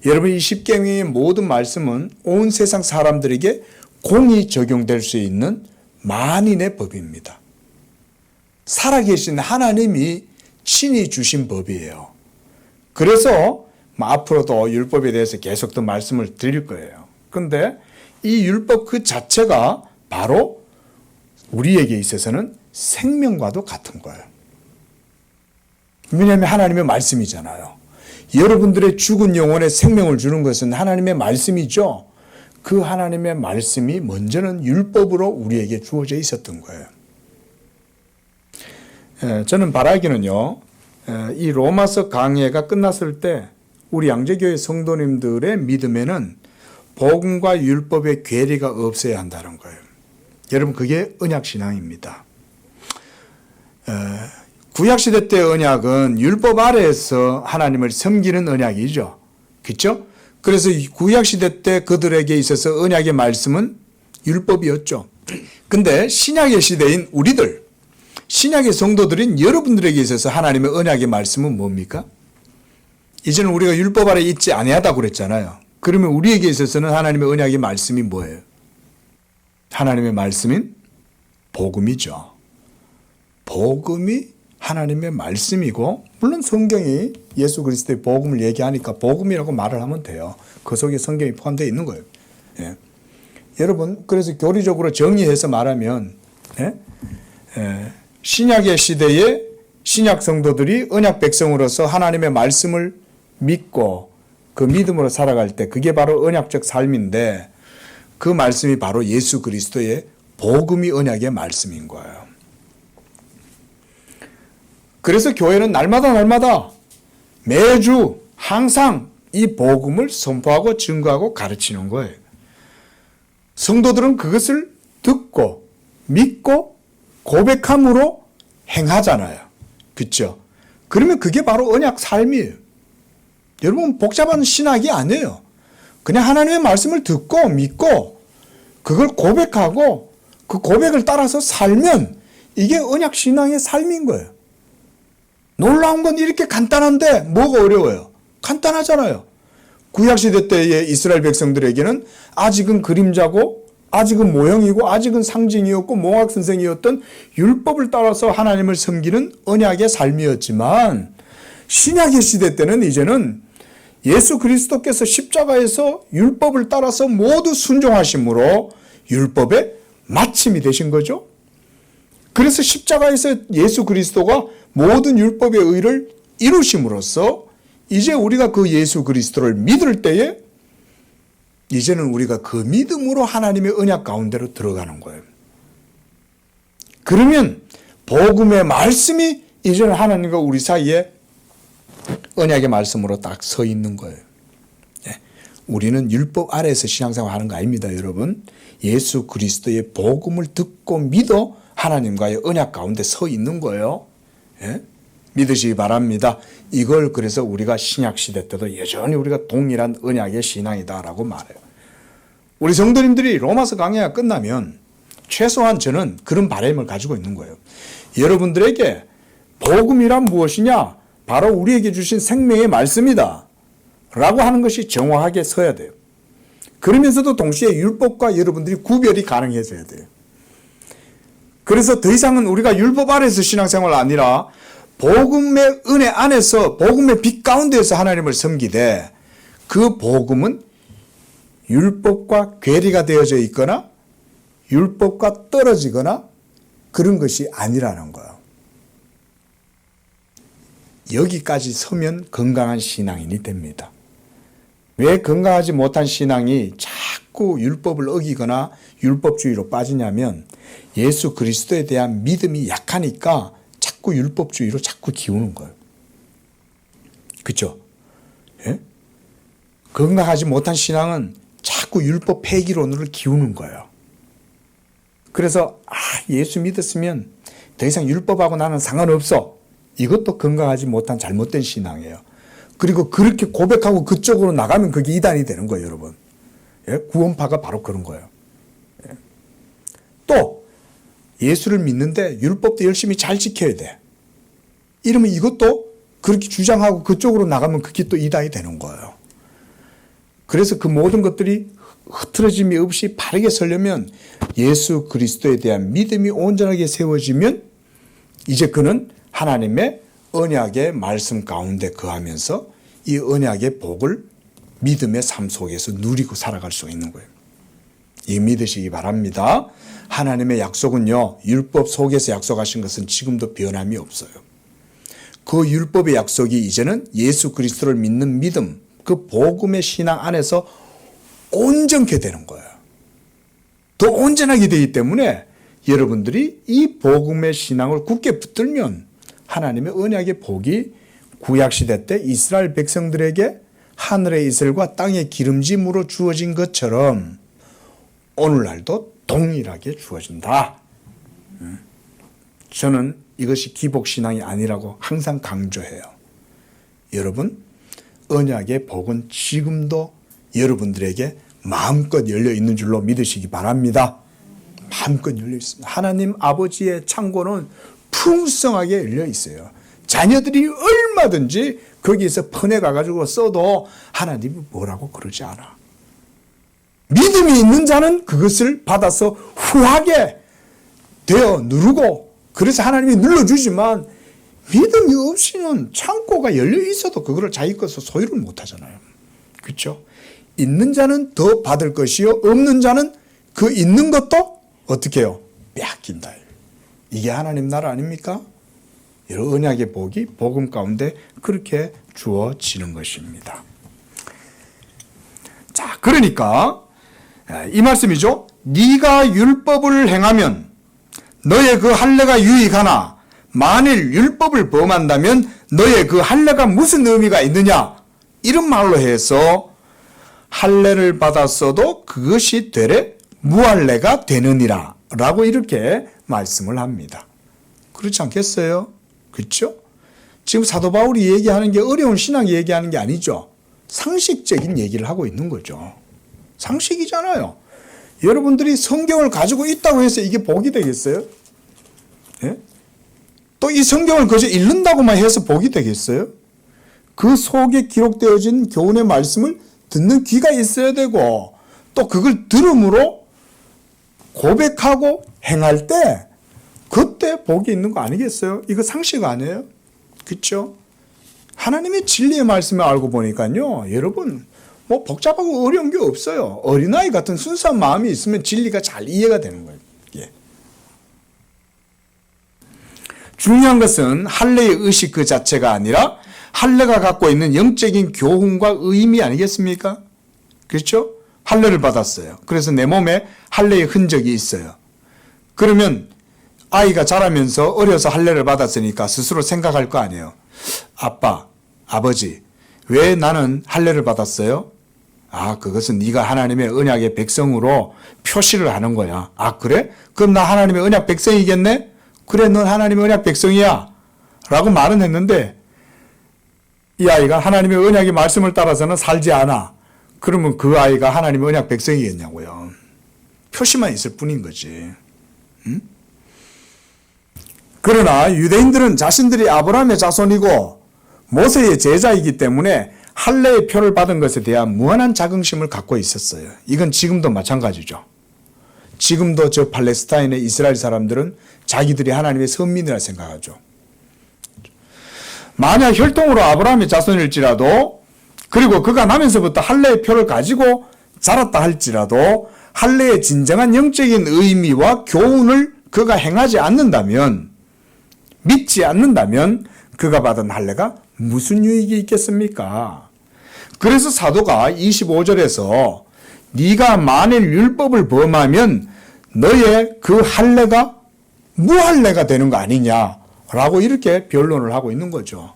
여러분 이 십계명의 모든 말씀은 온 세상 사람들에게 공히 적용될 수 있는 만인의 법입니다. 살아계신 하나님이 친히 주신 법이에요. 그래서 앞으로도 율법에 대해서 계속 더 말씀을 드릴 거예요. 그런데 이 율법 그 자체가 바로 우리에게 있어서는 생명과도 같은 거예요. 왜냐하면 하나님의 말씀이잖아요. 여러분들의 죽은 영혼에 생명을 주는 것은 하나님의 말씀이죠. 그 하나님의 말씀이 먼저는 율법으로 우리에게 주어져 있었던 거예요. 저는 바라기는요, 이 로마서 강해가 끝났을 때 우리 양재교회 성도님들의 믿음에는 복음과 율법의 괴리가 없어야 한다는 거예요. 여러분, 그게 언약신앙입니다. 구약시대 때 언약은 율법 아래에서 하나님을 섬기는 언약이죠. 그렇죠? 그래서 구약시대 때 그들에게 있어서 언약의 말씀은 율법이었죠. 근데 신약의 시대인 우리들, 신약의 성도들인 여러분들에게 있어서 하나님의 언약의 말씀은 뭡니까? 이제는 우리가 율법 아래 있지 아니하다고 그랬잖아요. 그러면 우리에게 있어서는 하나님의 언약의 말씀이 뭐예요? 하나님의 말씀인 복음이죠. 복음이 하나님의 말씀이고, 물론 성경이 예수 그리스도의 복음을 얘기하니까 복음이라고 말을 하면 돼요. 그 속에 성경이 포함되어 있는 거예요. 예. 여러분, 그래서 교리적으로 정의해서 말하면, 신약의 시대에 신약 성도들이 언약 백성으로서 하나님의 말씀을 믿고 그 믿음으로 살아갈 때 그게 바로 언약적 삶인데, 그 말씀이 바로 예수 그리스도의 복음이 언약의 말씀인 거예요. 그래서 교회는 날마다 매주 항상 이 복음을 선포하고 증거하고 가르치는 거예요. 성도들은 그것을 듣고 믿고 고백함으로 행하잖아요. 그렇죠? 그러면 그게 바로 언약 삶이에요. 여러분, 복잡한 신학이 아니에요. 그냥 하나님의 말씀을 듣고 믿고 그걸 고백하고 그 고백을 따라서 살면 이게 언약 신앙의 삶인 거예요. 놀라운 건 이렇게 간단한데 뭐가 어려워요? 간단하잖아요. 구약시대 때의 이스라엘 백성들에게는 아직은 그림자고 아직은 모형이고 아직은 상징이었고 몽학선생이었던 율법을 따라서 하나님을 섬기는 언약의 삶이었지만, 신약의 시대 때는 이제는 예수 그리스도께서 십자가에서 율법을 따라서 모두 순종하심으로 율법의 마침이 되신 거죠. 그래서 십자가에서 예수 그리스도가 모든 율법의 의를 이루심으로써 이제 우리가 그 예수 그리스도를 믿을 때에 이제는 우리가 그 믿음으로 하나님의 언약 가운데로 들어가는 거예요. 그러면 복음의 말씀이 이제는 하나님과 우리 사이에 언약의 말씀으로 딱 서 있는 거예요. 우리는 율법 아래에서 신앙생활 하는 거 아닙니다, 여러분. 예수 그리스도의 복음을 듣고 믿어 하나님과의 언약 가운데 서 있는 거예요. 믿으시기 바랍니다. 이걸 그래서 우리가 신약시대 때도 여전히 우리가 동일한 언약의 신앙이다라고 말해요. 우리 성도님들이 로마서 강해가 끝나면 최소한 저는 그런 바람을 가지고 있는 거예요. 여러분들에게 복음이란 무엇이냐? 바로 우리에게 주신 생명의 말씀이다 라고 하는 것이 정확하게 서야 돼요. 그러면서도 동시에 율법과 여러분들이 구별이 가능해져야 돼요. 그래서 더 이상은 우리가 율법 아래에서 신앙생활 아니라 복음의 은혜 안에서 복음의 빛 가운데에서 하나님을 섬기되, 그 복음은 율법과 괴리가 되어져 있거나 율법과 떨어지거나 그런 것이 아니라는 거예요. 여기까지 서면 건강한 신앙인이 됩니다. 왜 건강하지 못한 신앙이 자꾸 율법을 어기거나 율법주의로 빠지냐면, 예수 그리스도에 대한 믿음이 약하니까 자꾸 율법주의로 자꾸 기우는 거예요. 그렇죠? 예? 건강하지 못한 신앙은 자꾸 율법 폐기론을 기우는 거예요. 그래서 예수 믿었으면 더 이상 율법하고 나는 상관없어. 이것도 건강하지 못한 잘못된 신앙이에요. 그리고 그렇게 고백하고 그쪽으로 나가면 그게 이단이 되는 거예요, 여러분. 예? 구원파가 바로 그런 거예요. 예? 또 예수를 믿는데 율법도 열심히 잘 지켜야 돼. 이러면 이것도 그렇게 주장하고 그쪽으로 나가면 그게 또 이단이 되는 거예요. 그래서 그 모든 것들이 흐트러짐이 없이 바르게 서려면 예수 그리스도에 대한 믿음이 온전하게 세워지면 이제 그는 하나님의 언약의 말씀 가운데 거하면서 이 언약의 복을 믿음의 삶 속에서 누리고 살아갈 수 있는 거예요. 이 믿으시기 바랍니다. 하나님의 약속은요, 율법 속에서 약속하신 것은 지금도 변함이 없어요. 그 율법의 약속이 이제는 예수 그리스도를 믿는 믿음, 그 복음의 신앙 안에서 온전케 되는 거예요. 더 온전하게 되기 때문에 여러분들이 이 복음의 신앙을 굳게 붙들면 하나님의 언약의 복이 구약시대 때 이스라엘 백성들에게 하늘의 이슬과 땅의 기름짐으로 주어진 것처럼 오늘날도 동일하게 주어진다. 저는 이것이 기복신앙이 아니라고 항상 강조해요. 여러분, 언약의 복은 지금도 여러분들에게 마음껏 열려 있는 줄로 믿으시기 바랍니다. 마음껏 열려 있습니다. 하나님 아버지의 창고는 풍성하게 열려 있어요. 자녀들이 얼마든지 거기에서 퍼내가가지고 써도 하나님이 뭐라고 그러지 않아. 믿음이 있는 자는 그것을 받아서 후하게 되어 누르고, 그래서 하나님이 눌러주지만 믿음이 없이는 창고가 열려 있어도 그거를 자기 것으로 소유를 못 하잖아요. 그렇죠? 있는 자는 더 받을 것이요, 없는 자는 그 있는 것도 어떻게 해요? 빼앗긴다. 이게 하나님 나라 아닙니까? 여러 언약의 복이 복음 가운데 그렇게 주어지는 것입니다. 자, 그러니까 이 말씀이죠. 네가 율법을 행하면 너의 그 할례가 유익하나 만일 율법을 범한다면 너의 그 할례가 무슨 의미가 있느냐, 이런 말로 해서 할례를 받았어도 그것이 되레 무할례가 되느니라 라고 이렇게 말씀을 합니다. 그렇지 않겠어요? 그렇죠? 지금 사도 바울이 얘기하는 게 어려운 신앙 얘기하는 게 아니죠. 상식적인 얘기를 하고 있는 거죠. 상식이잖아요. 여러분들이 성경을 가지고 있다고 해서 이게 복이 되겠어요? 예? 또 이 성경을 그저 읽는다고만 해서 복이 되겠어요? 그 속에 기록되어진 교훈의 말씀을 듣는 귀가 있어야 되고, 또 그걸 들음으로 고백하고 행할 때 그때 복이 있는 거 아니겠어요? 이거 상식 아니에요? 그렇죠? 하나님의 진리의 말씀을 알고 보니까요, 여러분 뭐 복잡하고 어려운 게 없어요. 어린아이 같은 순수한 마음이 있으면 진리가 잘 이해가 되는 거예요. 예. 중요한 것은 할례의 의식 그 자체가 아니라 할례가 갖고 있는 영적인 교훈과 의미 아니겠습니까? 그렇죠? 할례를 받았어요. 그래서 내 몸에 할례의 흔적이 있어요. 그러면 아이가 자라면서 어려서 할례를 받았으니까 스스로 생각할 거 아니에요. 아빠, 아버지, 왜 나는 할례를 받았어요? 아, 그것은 네가 하나님의 언약의 백성으로 표시를 하는 거야. 아, 그래? 그럼 나 하나님의 언약 백성이겠네? 그래, 넌 하나님의 언약 백성이야 라고 말은 했는데, 이 아이가 하나님의 언약의 말씀을 따라서는 살지 않아. 그러면 그 아이가 하나님의 언약 백성이겠냐고요. 표시만 있을 뿐인 거지. 응? 그러나 유대인들은 자신들이 아브라함의 자손이고 모세의 제자이기 때문에 할례의 표를 받은 것에 대한 무한한 자긍심을 갖고 있었어요. 이건 지금도 마찬가지죠. 지금도 저 팔레스타인의 이스라엘 사람들은 자기들이 하나님의 선민이라 생각하죠. 만약 혈통으로 아브라함의 자손일지라도, 그리고 그가 나면서부터 할례의 표를 가지고 자랐다 할지라도 할례의 진정한 영적인 의미와 교훈을 그가 행하지 않는다면, 믿지 않는다면 그가 받은 할례가 무슨 유익이 있겠습니까? 그래서 사도가 25절에서 네가 만일 율법을 범하면 너의 그 할례가 무할례가 되는 거 아니냐라고 이렇게 변론을 하고 있는 거죠.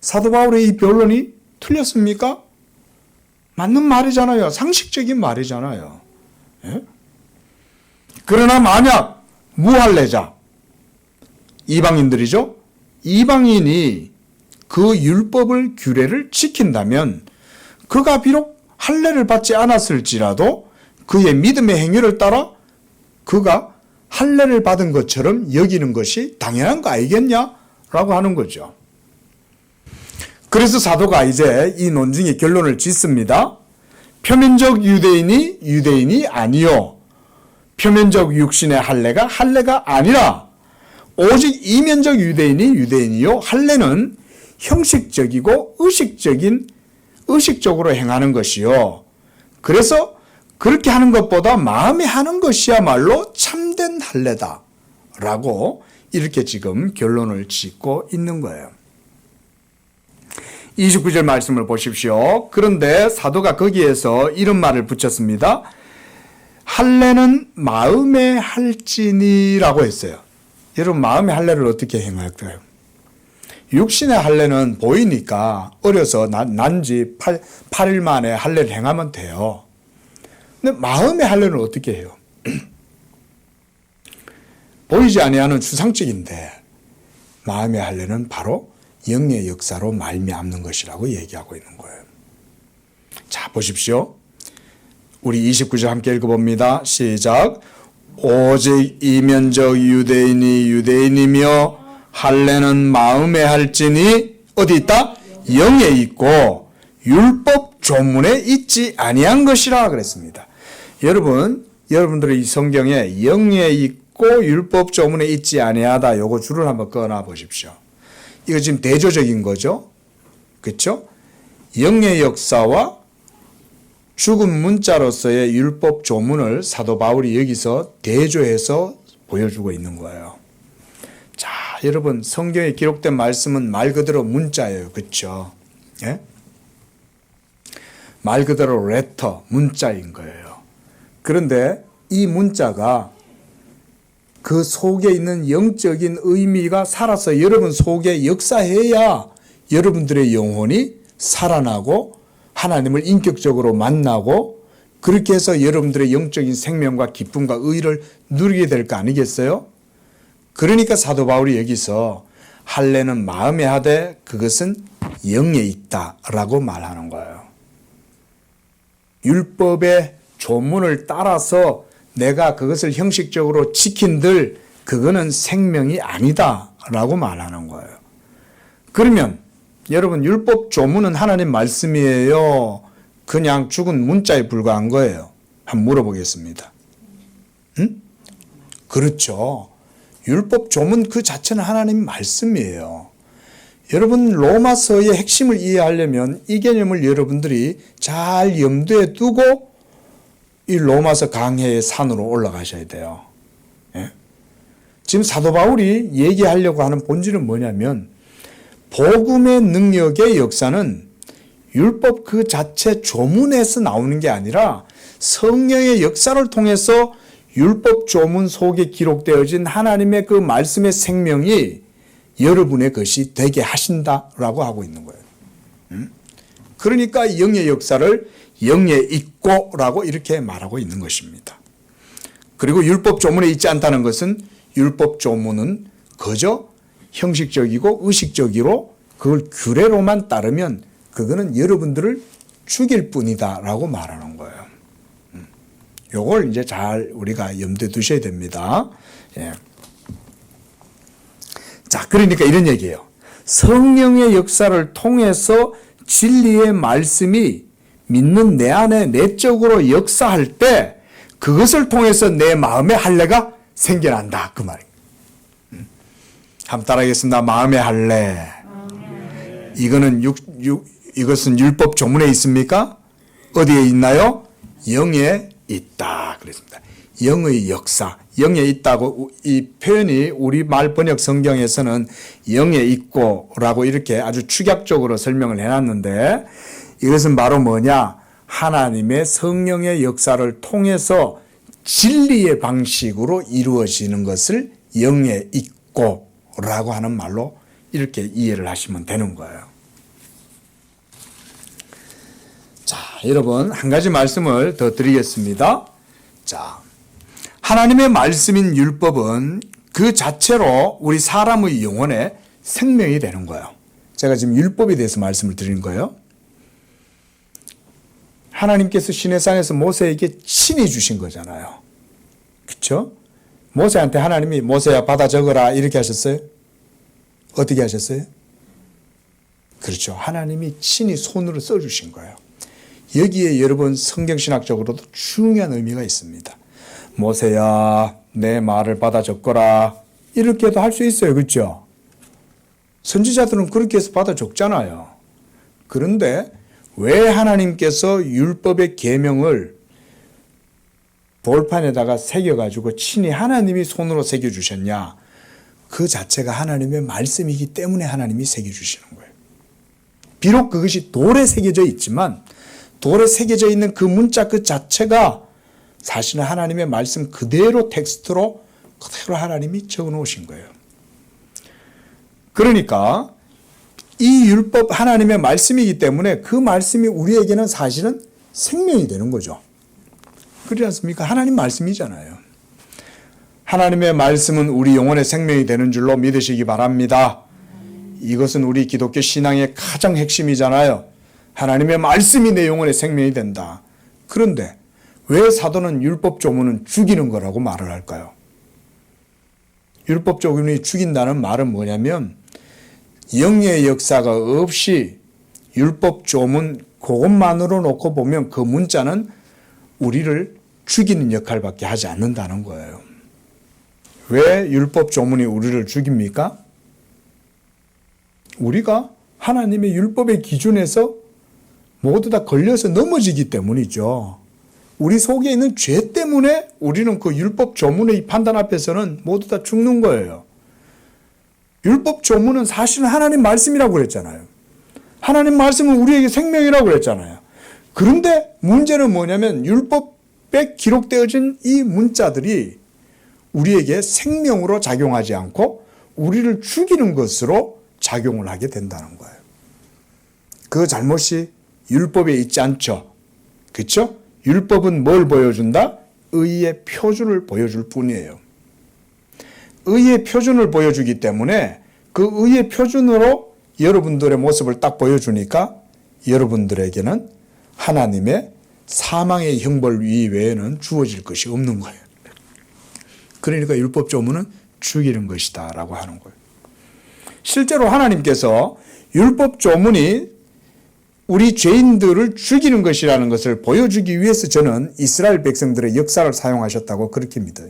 사도 바울의 이 변론이 틀렸습니까? 맞는 말이잖아요. 상식적인 말이잖아요. 예? 그러나 만약 무할례자, 이방인들이죠. 이방인이 그 율법을 규례를 지킨다면 그가 비록 할례를 받지 않았을지라도 그의 믿음의 행위를 따라 그가 할례를 받은 것처럼 여기는 것이 당연한 거 아니겠냐라고 하는 거죠. 그래서 사도가 이제 이 논증의 결론을 짓습니다. 표면적 유대인이 유대인이 아니요, 표면적 육신의 할례가 할례가 아니라 오직 이면적 유대인이 유대인이요, 할례는 형식적이고 의식적으로 행하는 것이요, 그래서 그렇게 하는 것보다 마음에 하는 것이야말로 참된 할례다 라고 이렇게 지금 결론을 짓고 있는 거예요. 29절 말씀을 보십시오. 그런데 사도가 거기에서 이런 말을 붙였습니다. 할례는 마음에 할지니라고 했어요. 여러분, 마음의 할례를 어떻게 행할까요? 육신의 할례는 보이니까 어려서 난 지 8일 만에 할례를 행하면 돼요. 근데 마음의 할례는 어떻게 해요? 보이지 아니하는 추상적인데 마음의 할례는 바로 영의 역사로 말미암는 것이라고 얘기하고 있는 거예요. 자, 보십시오. 우리 29절 함께 읽어봅니다. 시작. 오직 이면적 유대인이 유대인이며 할례는 마음에 할지니 어디 있다? 영에 있고 율법 조문에 있지 아니한 것이라 그랬습니다. 여러분들의 이 성경에 영에 있고 율법 조문에 있지 아니하다 요거 줄을 한번 꺼놔 보십시오. 이거 지금 대조적인 거죠. 그렇죠? 영의 역사와 죽은 문자로서의 율법 조문을 사도 바울이 여기서 대조해서 보여주고 있는 거예요. 자, 여러분 성경에 기록된 말씀은 말 그대로 문자예요. 그렇죠? 예? 말 그대로 레터, 문자인 거예요. 그런데 이 문자가 그 속에 있는 영적인 의미가 살아서 여러분 속에 역사해야 여러분들의 영혼이 살아나고 하나님을 인격적으로 만나고 그렇게 해서 여러분들의 영적인 생명과 기쁨과 의를 누리게 될 거 아니겠어요? 그러니까 사도 바울이 여기서 할례는 마음에 하되 그것은 영에 있다라고 말하는 거예요. 율법의 조문을 따라서 내가 그것을 형식적으로 지킨들 그거는 생명이 아니다라고 말하는 거예요. 그러면 여러분 율법 조문은 하나님 말씀이에요? 그냥 죽은 문자에 불과한 거예요? 한번 물어보겠습니다. 응? 그렇죠. 율법 조문 그 자체는 하나님 말씀이에요. 여러분 로마서의 핵심을 이해하려면 이 개념을 여러분들이 잘 염두에 두고 이 로마서 강해의 산으로 올라가셔야 돼요. 예? 지금 사도 바울이 얘기하려고 하는 본질은 뭐냐면 복음의 능력의 역사는 율법 그 자체 조문에서 나오는 게 아니라 성령의 역사를 통해서 율법 조문 속에 기록되어진 하나님의 그 말씀의 생명이 여러분의 것이 되게 하신다라고 하고 있는 거예요. 그러니까 영의 역사를 영에 있고라고 이렇게 말하고 있는 것입니다. 그리고 율법 조문에 있지 않다는 것은 율법 조문은 그저 형식적이고 의식적으로 그걸 규례로만 따르면 그거는 여러분들을 죽일 뿐이다라고 말하는 거예요. 요걸 이제 잘 우리가 염두에 두셔야 됩니다. 예. 자, 그러니까 이런 얘기예요. 성령의 역사를 통해서 진리의 말씀이 믿는 내 안에 내적으로 역사할 때 그것을 통해서 내 마음의 할례가 생겨난다. 그 말이에요. 한번 따라하겠습니다. 마음의 할례. 이것은 율법 조문에 있습니까? 어디에 있나요? 영에 있다. 그랬습니다. 영의 역사. 영에 있다고 이 표현이 우리말 번역 성경에서는 영에 있고라고 이렇게 아주 축약적으로 설명을 해놨는데 이것은 바로 뭐냐? 하나님의 성령의 역사를 통해서 진리의 방식으로 이루어지는 것을 영에 있고라고 하는 말로 이렇게 이해를 하시면 되는 거예요. 자, 여러분 한 가지 말씀을 더 드리겠습니다. 자, 하나님의 말씀인 율법은 그 자체로 우리 사람의 영혼에 생명이 되는 거예요. 제가 지금 율법에 대해서 말씀을 드리는 거예요. 하나님께서 시내산에서 모세에게 친히 주신 거잖아요. 그렇죠? 모세한테 하나님이 모세야 받아 적어라 이렇게 하셨어요? 어떻게 하셨어요? 그렇죠. 하나님이 친히 손으로 써주신 거예요. 여기에 여러분 성경신학적으로도 중요한 의미가 있습니다. 모세야 내 말을 받아 적거라 이렇게도 할 수 있어요. 그렇죠? 선지자들은 그렇게 해서 받아 적잖아요. 그런데 왜 하나님께서 율법의 계명을 돌판에다가 새겨가지고 친히 하나님이 손으로 새겨주셨냐? 그 자체가 하나님의 말씀이기 때문에 하나님이 새겨주시는 거예요. 비록 그것이 돌에 새겨져 있지만 돌에 새겨져 있는 그 문자 그 자체가 사실은 하나님의 말씀 그대로 텍스트로 그대로 하나님이 적어 놓으신 거예요. 그러니까 이 율법 하나님의 말씀이기 때문에 그 말씀이 우리에게는 사실은 생명이 되는 거죠. 그렇지 않습니까? 하나님 말씀이잖아요. 하나님의 말씀은 우리 영혼의 생명이 되는 줄로 믿으시기 바랍니다. 이것은 우리 기독교 신앙의 가장 핵심이잖아요. 하나님의 말씀이 내 영혼의 생명이 된다. 그런데 왜 사도는 율법 조문은 죽이는 거라고 말을 할까요? 율법 조문이 죽인다는 말은 뭐냐면 영의 역사가 없이 율법 조문 그것만으로 놓고 보면 그 문자는 우리를 죽이는 역할밖에 하지 않는다는 거예요. 왜 율법 조문이 우리를 죽입니까? 우리가 하나님의 율법의 기준에서 모두 다 걸려서 넘어지기 때문이죠. 우리 속에 있는 죄 때문에 우리는 그 율법 조문의 판단 앞에서는 모두 다 죽는 거예요. 율법 조문은 사실은 하나님 말씀이라고 그랬잖아요. 하나님 말씀은 우리에게 생명이라고 그랬잖아요. 그런데 문제는 뭐냐면 율법에 기록되어진 이 문자들이 우리에게 생명으로 작용하지 않고 우리를 죽이는 것으로 작용을 하게 된다는 거예요. 그 잘못이 율법에 있지 않죠. 그렇죠? 율법은 뭘 보여준다? 의의 표준을 보여줄 뿐이에요. 의의 표준을 보여주기 때문에 그 의의 표준으로 여러분들의 모습을 딱 보여주니까 여러분들에게는 하나님의 사망의 형벌 이외에는 주어질 것이 없는 거예요. 그러니까 율법 조문은 죽이는 것이다 라고 하는 거예요. 실제로 하나님께서 율법 조문이 우리 죄인들을 죽이는 것이라는 것을 보여주기 위해서 저는 이스라엘 백성들의 역사를 사용하셨다고 그렇게 믿어요.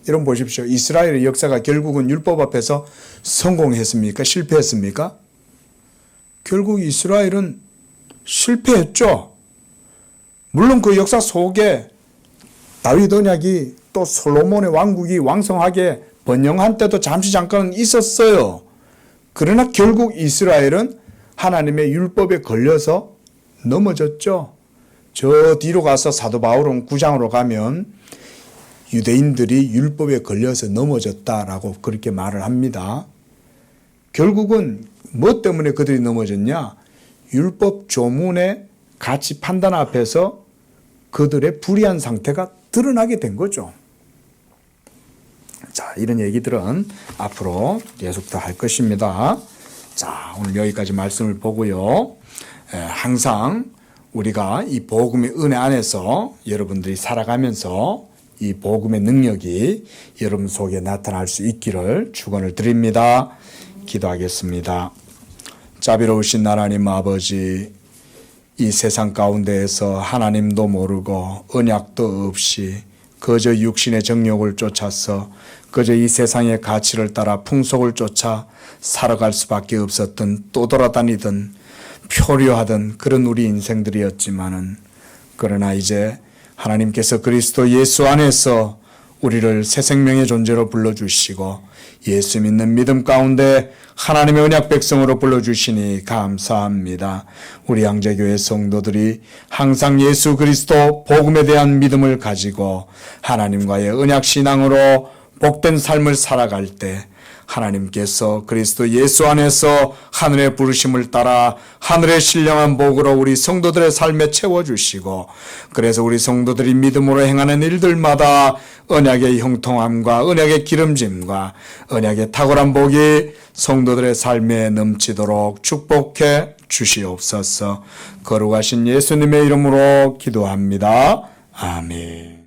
여러분 보십시오. 이스라엘의 역사가 결국은 율법 앞에서 성공했습니까? 실패했습니까? 결국 이스라엘은 실패했죠. 물론 그 역사 속에 다윗 언약이 또 솔로몬의 왕국이 왕성하게 번영한 때도 잠깐 있었어요. 그러나 결국 이스라엘은 하나님의 율법에 걸려서 넘어졌죠. 저 뒤로 가서 사도 바울은 9장으로 가면 유대인들이 율법에 걸려서 넘어졌다라고 그렇게 말을 합니다. 결국은 뭐 때문에 그들이 넘어졌냐? 율법 조문의 가치 판단 앞에서 그들의 불의한 상태가 드러나게 된 거죠. 자, 이런 얘기들은 앞으로 계속 더 할 것입니다. 자, 오늘 여기까지 말씀을 보고요. 항상 우리가 이 복음의 은혜 안에서 여러분들이 살아가면서 이 복음의 능력이 여러분 속에 나타날 수 있기를 축원을 드립니다. 기도하겠습니다. 자비로우신 하나님 아버지, 이 세상 가운데에서 하나님도 모르고 언약도 없이 그저 육신의 정욕을 쫓아서 그저 이 세상의 가치를 따라 풍속을 쫓아 살아갈 수밖에 없었던, 또 돌아다니던 표류하던 그런 우리 인생들이었지만은, 그러나 이제 하나님께서 그리스도 예수 안에서 우리를 새 생명의 존재로 불러주시고 예수 믿는 믿음 가운데 하나님의 언약 백성으로 불러주시니 감사합니다. 우리 양재교회 성도들이 항상 예수 그리스도 복음에 대한 믿음을 가지고 하나님과의 언약 신앙으로 복된 삶을 살아갈 때 하나님께서 그리스도 예수 안에서 하늘의 부르심을 따라 하늘의 신령한 복으로 우리 성도들의 삶에 채워주시고, 그래서 우리 성도들이 믿음으로 행하는 일들마다 언약의 형통함과 언약의 기름짐과 언약의 탁월한 복이 성도들의 삶에 넘치도록 축복해 주시옵소서. 거룩하신 예수님의 이름으로 기도합니다. 아멘.